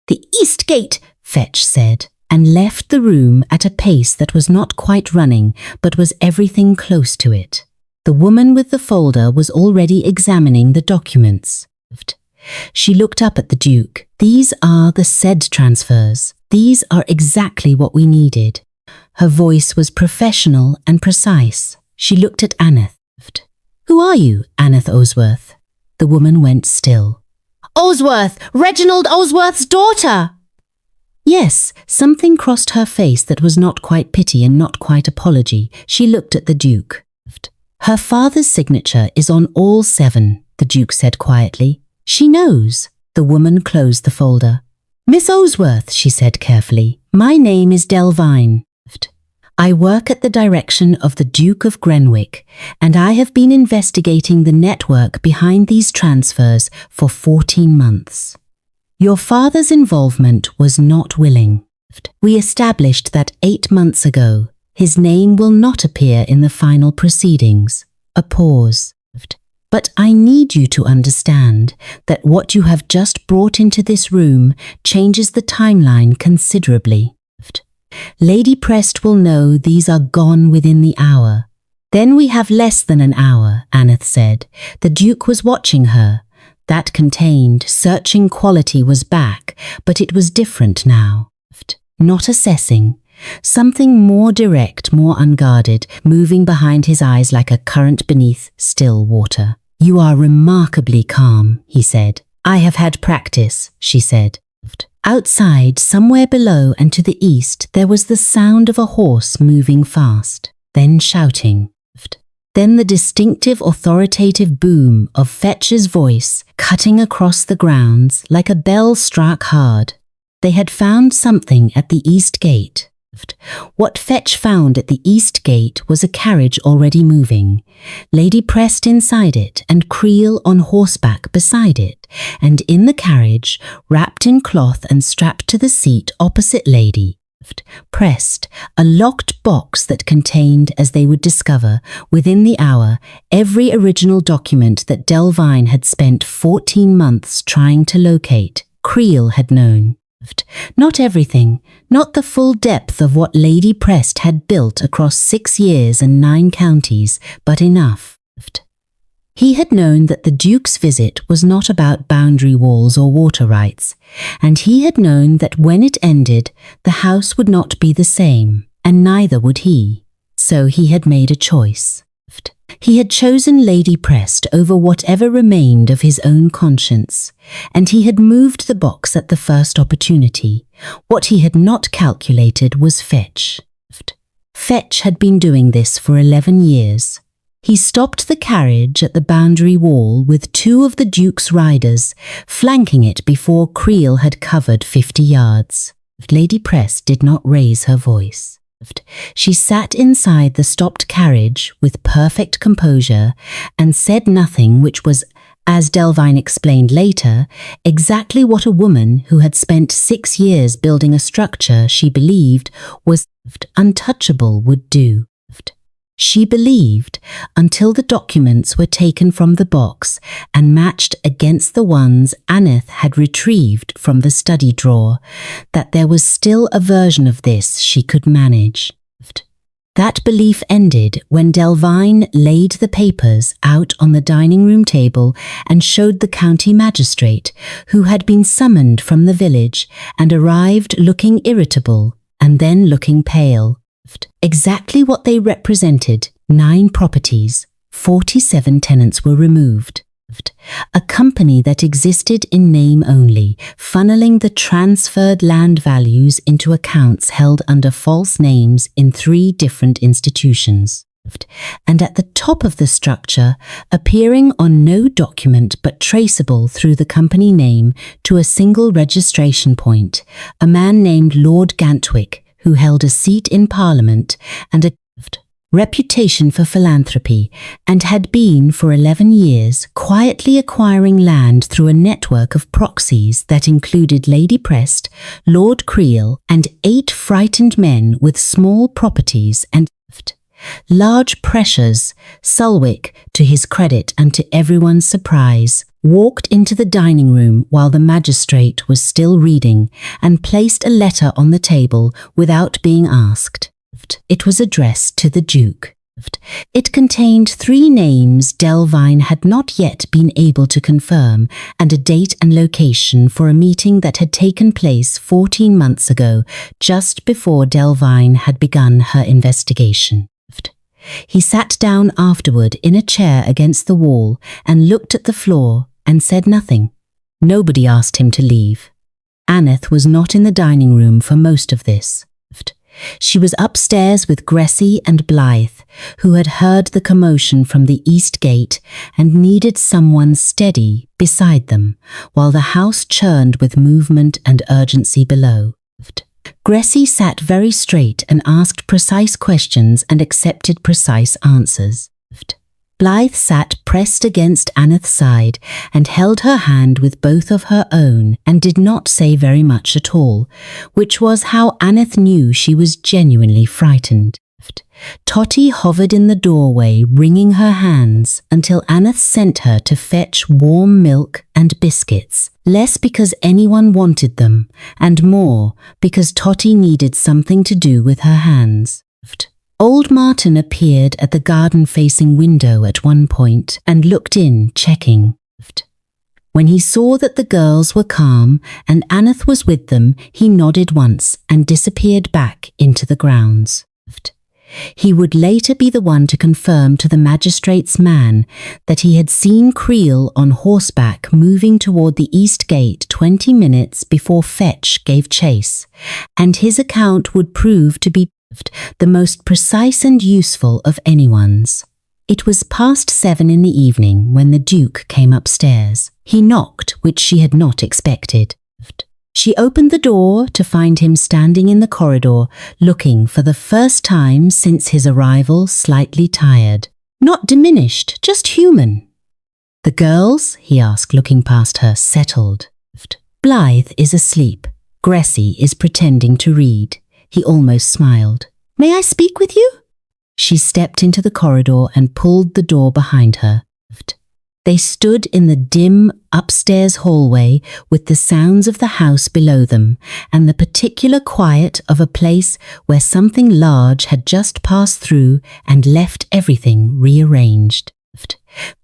"The East Gate," Fetch said, and left the room at a pace that was not quite running, but was everything close to it. The woman with the folder was already examining the documents. She looked up at the Duke. "These are the said transfers. These are exactly what we needed." Her voice was professional and precise. She looked at Aneth. "Who are you, Aneth Osworth?" The woman went still. "Osworth! Reginald Osworth's daughter!" Yes, something crossed her face that was not quite pity and not quite apology. She looked at the Duke. "Her father's signature is on all 7, the Duke said quietly. "She knows." The woman closed the folder. "Miss Osworth," she said carefully, "my name is Delvine. I work at the direction of the Duke of Grenwick, and I have been investigating the network behind these transfers for 14 months. Your father's involvement was not willing. We established that 8 months ago. His name will not appear in the final proceedings." A pause. "But I need you to understand that what you have just brought into this room changes the timeline considerably. Lady Prest will know these are gone within the hour." "Then we have less than an hour," Aneth said. The Duke was watching her. That contained, searching quality was back, but it was different now. Not assessing. Something more direct, more unguarded, moving behind his eyes like a current beneath still water. "You are remarkably calm," he said. "I have had practice," she said. Outside, somewhere below and to the east, there was the sound of a horse moving fast, then shouting. Then the distinctive authoritative boom of Fetch's voice cutting across the grounds like a bell struck hard. They had found something at the east gate. What Fetch found at the east gate was a carriage already moving, Lady Prest inside it and Creel on horseback beside it, and in the carriage, wrapped in cloth and strapped to the seat opposite Lady Prest, a locked box that contained, as they would discover, within the hour, every original document that Delvine had spent 14 months trying to locate. Creel had known. Not everything, not the full depth of what Lady Prest had built across 6 years and 9 counties, but enough. He had known that the Duke's visit was not about boundary walls or water rights, and he had known that when it ended, the house would not be the same, and neither would he. So he had made a choice. He had chosen Lady Prest over whatever remained of his own conscience, and he had moved the box at the first opportunity. What he had not calculated was Fetch. Fetch had been doing this for 11 years. He stopped the carriage at the boundary wall with 2 of the Duke's riders, flanking it before Creel had covered 50 yards. Lady Press did not raise her voice. She sat inside the stopped carriage with perfect composure and said nothing, which was, as Delvine explained later, exactly what a woman who had spent 6 years building a structure she believed was untouchable would do. She believed, until the documents were taken from the box and matched against the ones Aneth had retrieved from the study drawer, that there was still a version of this she could manage. That belief ended when Delvine laid the papers out on the dining room table and showed the county magistrate, who had been summoned from the village and arrived looking irritable and then looking pale. Exactly what they represented: 9 properties, 47 tenants were removed. A company that existed in name only, funneling the transferred land values into accounts held under false names in 3 different institutions. And at the top of the structure, appearing on no document but traceable through the company name to a single registration point, a man named Lord Gantwick, who held a seat in Parliament and a reputation for philanthropy, and had been for 11 years quietly acquiring land through a network of proxies that included Lady Prest, Lord Creel, and 8 frightened men with small properties and large pressures. Sulwick, to his credit and to everyone's surprise, walked into the dining room while the magistrate was still reading and placed a letter on the table without being asked. It was addressed to the Duke. It contained 3 names Delvine had not yet been able to confirm and a date and location for a meeting that had taken place 14 months ago, just before Delvine had begun her investigation. He sat down afterward in a chair against the wall and looked at the floor and said nothing. Nobody asked him to leave. Aneth was not in the dining room for most of this. She was upstairs with Gressie and Blythe, who had heard the commotion from the east gate and needed someone steady beside them, while the house churned with movement and urgency below. Gressie sat very straight and asked precise questions and accepted precise answers. Blythe sat pressed against Aneth's side and held her hand with both of her own and did not say very much at all, which was how Aneth knew she was genuinely frightened. Totty hovered in the doorway, wringing her hands, until Aneth sent her to fetch warm milk and biscuits, less because anyone wanted them, and more because Totty needed something to do with her hands. Old Martin appeared at the garden-facing window at one point and looked in, checking. When he saw that the girls were calm and Aneth was with them, he nodded once and disappeared back into the grounds. He would later be the one to confirm to the magistrate's man that he had seen Creel on horseback moving toward the east gate 20 minutes before Fetch gave chase, and his account would prove to be the most precise and useful of anyone's. It was past 7 in the evening when the Duke came upstairs. He knocked, which she had not expected. She opened the door to find him standing in the corridor, looking for the first time since his arrival slightly tired. Not diminished, just human. "The girls?" he asked, looking past her, settled. "Blythe is asleep. Gressie is pretending to read." He almost smiled. "May I speak with you?" She stepped into the corridor and pulled the door behind her. They stood in the dim upstairs hallway with the sounds of the house below them and the particular quiet of a place where something large had just passed through and left everything rearranged.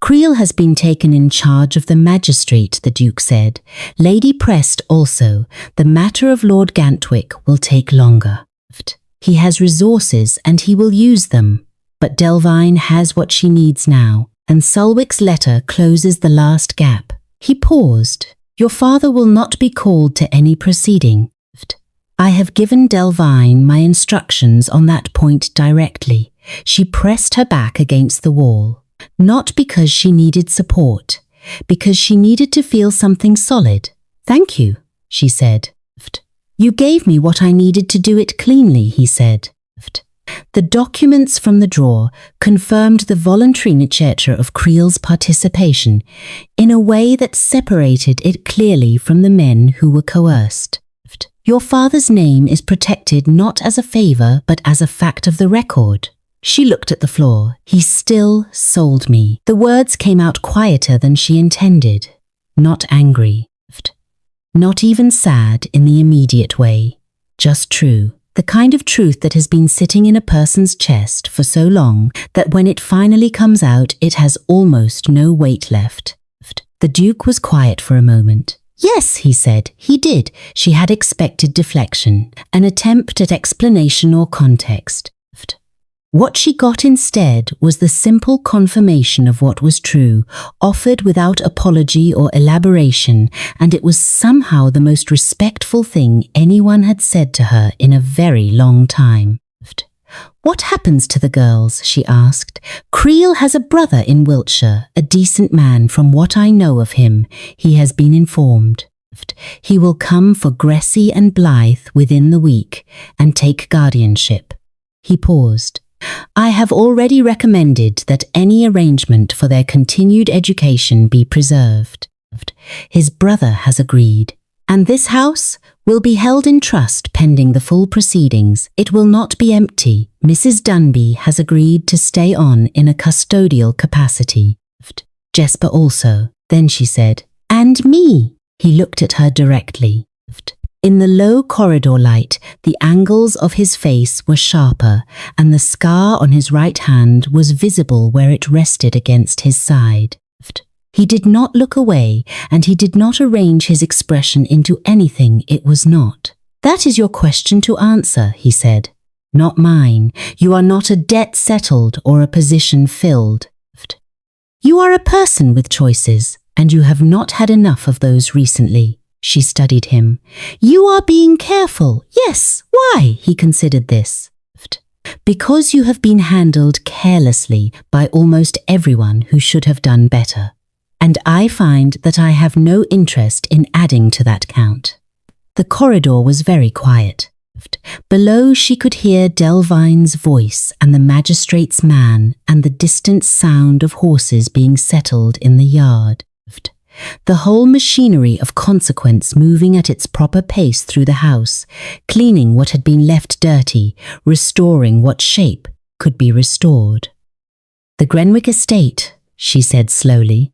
"Creel has been taken in charge of the magistrate," the Duke said. "Lady Prest also. The matter of Lord Gantwick will take longer. He has resources and he will use them. But Delvine has what she needs now, and Sulwick's letter closes the last gap." He paused. "Your father will not be called to any proceeding. I have given Delvine my instructions on that point directly. She pressed her back against the wall, not because she needed support, because she needed to feel something solid. "Thank you," she said. "You gave me what I needed to do it cleanly," he said. The documents from the drawer confirmed the voluntary nature of Creel's participation in a way that separated it clearly from the men who were coerced. "Your father's name is protected not as a favor but as a fact of the record." She looked at the floor. "He still sold me." The words came out quieter than she intended, not angry, not even sad in the immediate way, just true. The kind of truth that has been sitting in a person's chest for so long that when it finally comes out, it has almost no weight left. The Duke was quiet for a moment. "Yes," he said, "he did." She had expected deflection, an attempt at explanation or context. What she got instead was the simple confirmation of what was true, offered without apology or elaboration, and it was somehow the most respectful thing anyone had said to her in a very long time. "What happens to the girls?" she asked. "Creel has a brother in Wiltshire, a decent man from what I know of him. He has been informed. He will come for Gressie and Blythe within the week and take guardianship." He paused. "I have already recommended that any arrangement for their continued education be preserved. His brother has agreed. And this house will be held in trust pending the full proceedings. It will not be empty. Mrs. Dunby has agreed to stay on in a custodial capacity. Jesper also." Then she said, "And me." He looked at her directly. In the low corridor light, the angles of his face were sharper, and the scar on his right hand was visible where it rested against his side. He did not look away, and he did not arrange his expression into anything it was not. "That is your question to answer," he said. "Not mine. You are not a debt settled or a position filled. You are a person with choices, and you have not had enough of those recently." She studied him. "You are being careful." "Yes, why?" He considered this. "Because you have been handled carelessly by almost everyone who should have done better. And I find that I have no interest in adding to that count." The corridor was very quiet. Below she could hear Delvine's voice and the magistrate's man and the distant sound of horses being settled in the yard. The whole machinery of consequence moving at its proper pace through the house, cleaning what had been left dirty, restoring what shape could be restored. "The Grenwick estate," she said slowly.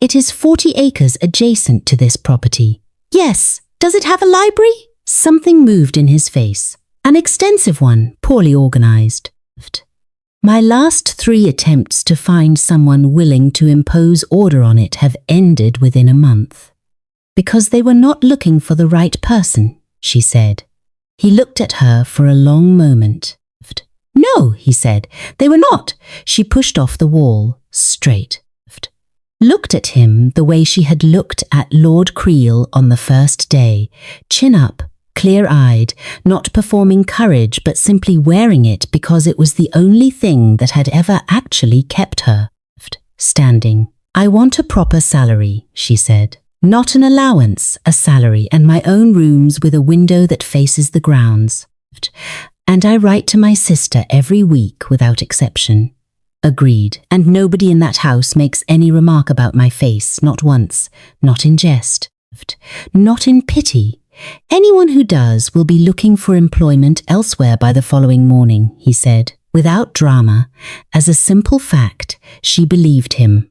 "It is 40 acres adjacent to this property." "Yes. Does it have a library?" Something moved in his face. "An extensive one, poorly organized." "My last 3 attempts to find someone willing to impose order on it have ended within a month." "Because they were not looking for the right person," she said. He looked at her for a long moment. "No," he said, "they were not." She pushed off the wall, straight. Looked at him the way she had looked at Lord Creel on the first day, chin up, clear-eyed, not performing courage but simply wearing it because it was the only thing that had ever actually kept her standing. "I want a proper salary," she said. "Not an allowance, a salary, and my own rooms with a window that faces the grounds. And I write to my sister every week without exception." "Agreed. And nobody in that house makes any remark about my face, not once, not in jest, not in pity. Anyone who does will be looking for employment elsewhere by the following morning," he said, without drama. As a simple fact, she believed him.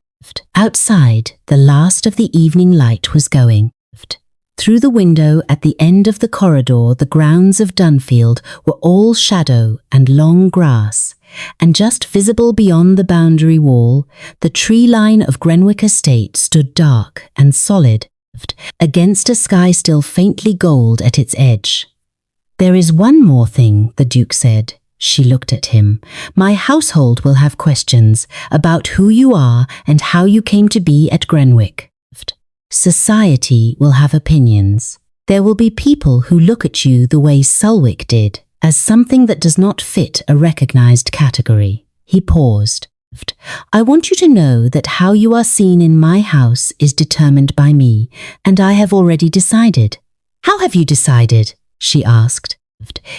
Outside, the last of the evening light was going. Through the window at the end of the corridor, the grounds of Dunfield were all shadow and long grass, and just visible beyond the boundary wall, the tree line of Grenwick Estate stood dark and solid, against a sky still faintly gold at its edge. "There is one more thing," the Duke said. She looked at him. "My household will have questions about who you are and how you came to be at Grenwick. Society will have opinions. There will be people who look at you the way Sulwick did, as something that does not fit a recognized category. He paused. I want you to know that how you are seen in my house is determined by me, and I have already decided. How have you decided? She asked.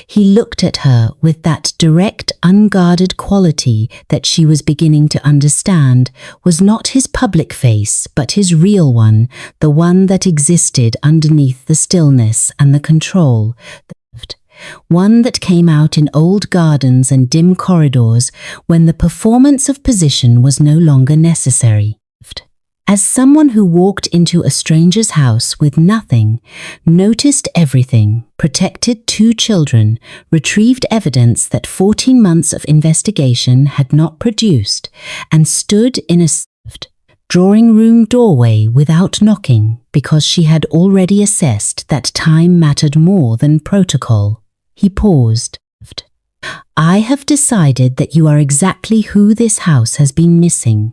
He looked at her with that direct, unguarded quality that she was beginning to understand was not his public face, but his real one, the one that existed underneath the stillness and the control. One that came out in old gardens and dim corridors when the performance of position was no longer necessary. As someone who walked into a stranger's house with nothing, noticed everything, protected 2 children, retrieved evidence that 14 months of investigation had not produced, and stood in a drawing room doorway without knocking because she had already assessed that time mattered more than protocol. He paused. I have decided that you are exactly who this house has been missing.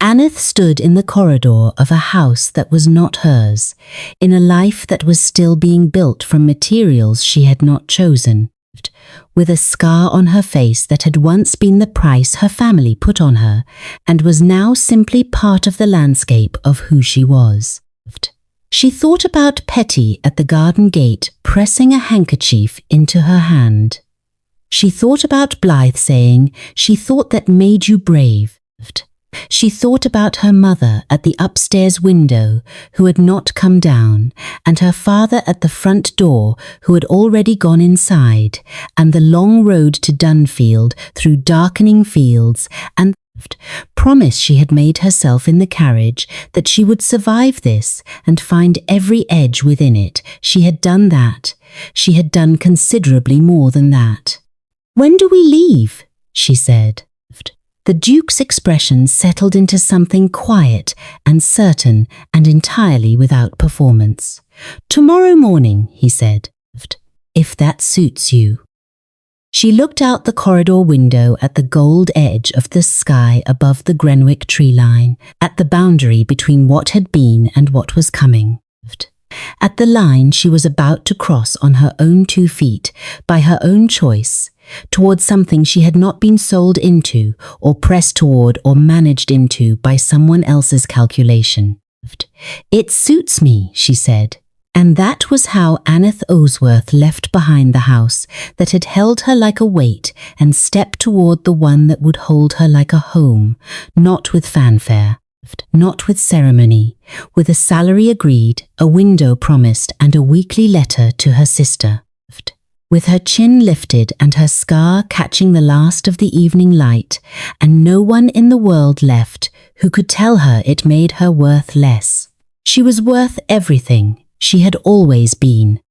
Aneth stood in the corridor of a house that was not hers, in a life that was still being built from materials she had not chosen, with a scar on her face that had once been the price her family put on her, and was now simply part of the landscape of who she was. She thought about Petty at the garden gate pressing a handkerchief into her hand. She thought about Blythe saying, "She thought that made you brave." She thought about her mother at the upstairs window who had not come down, and her father at the front door who had already gone inside, and the long road to Dunfield through darkening fields, and the promise she had made herself in the carriage that she would survive this and find every edge within it. She had done that. She had done considerably more than that. "When do we leave?" she said. The Duke's expression settled into something quiet and certain and entirely without performance. "Tomorrow morning," he said, "if that suits you." She looked out the corridor window at the gold edge of the sky above the Grenwick tree line, at the boundary between what had been and what was coming. At the line she was about to cross on her own 2 feet, by her own choice, towards something she had not been sold into or pressed toward or managed into by someone else's calculation. "It suits me," she said. And that was how Aneth Osworth left behind the house that had held her like a weight and stepped toward the one that would hold her like a home, not with fanfare, not with ceremony, with a salary agreed, a window promised, and a weekly letter to her sister. With her chin lifted and her scar catching the last of the evening light, and no one in the world left who could tell her it made her worth less. She was worth everything. She had always been.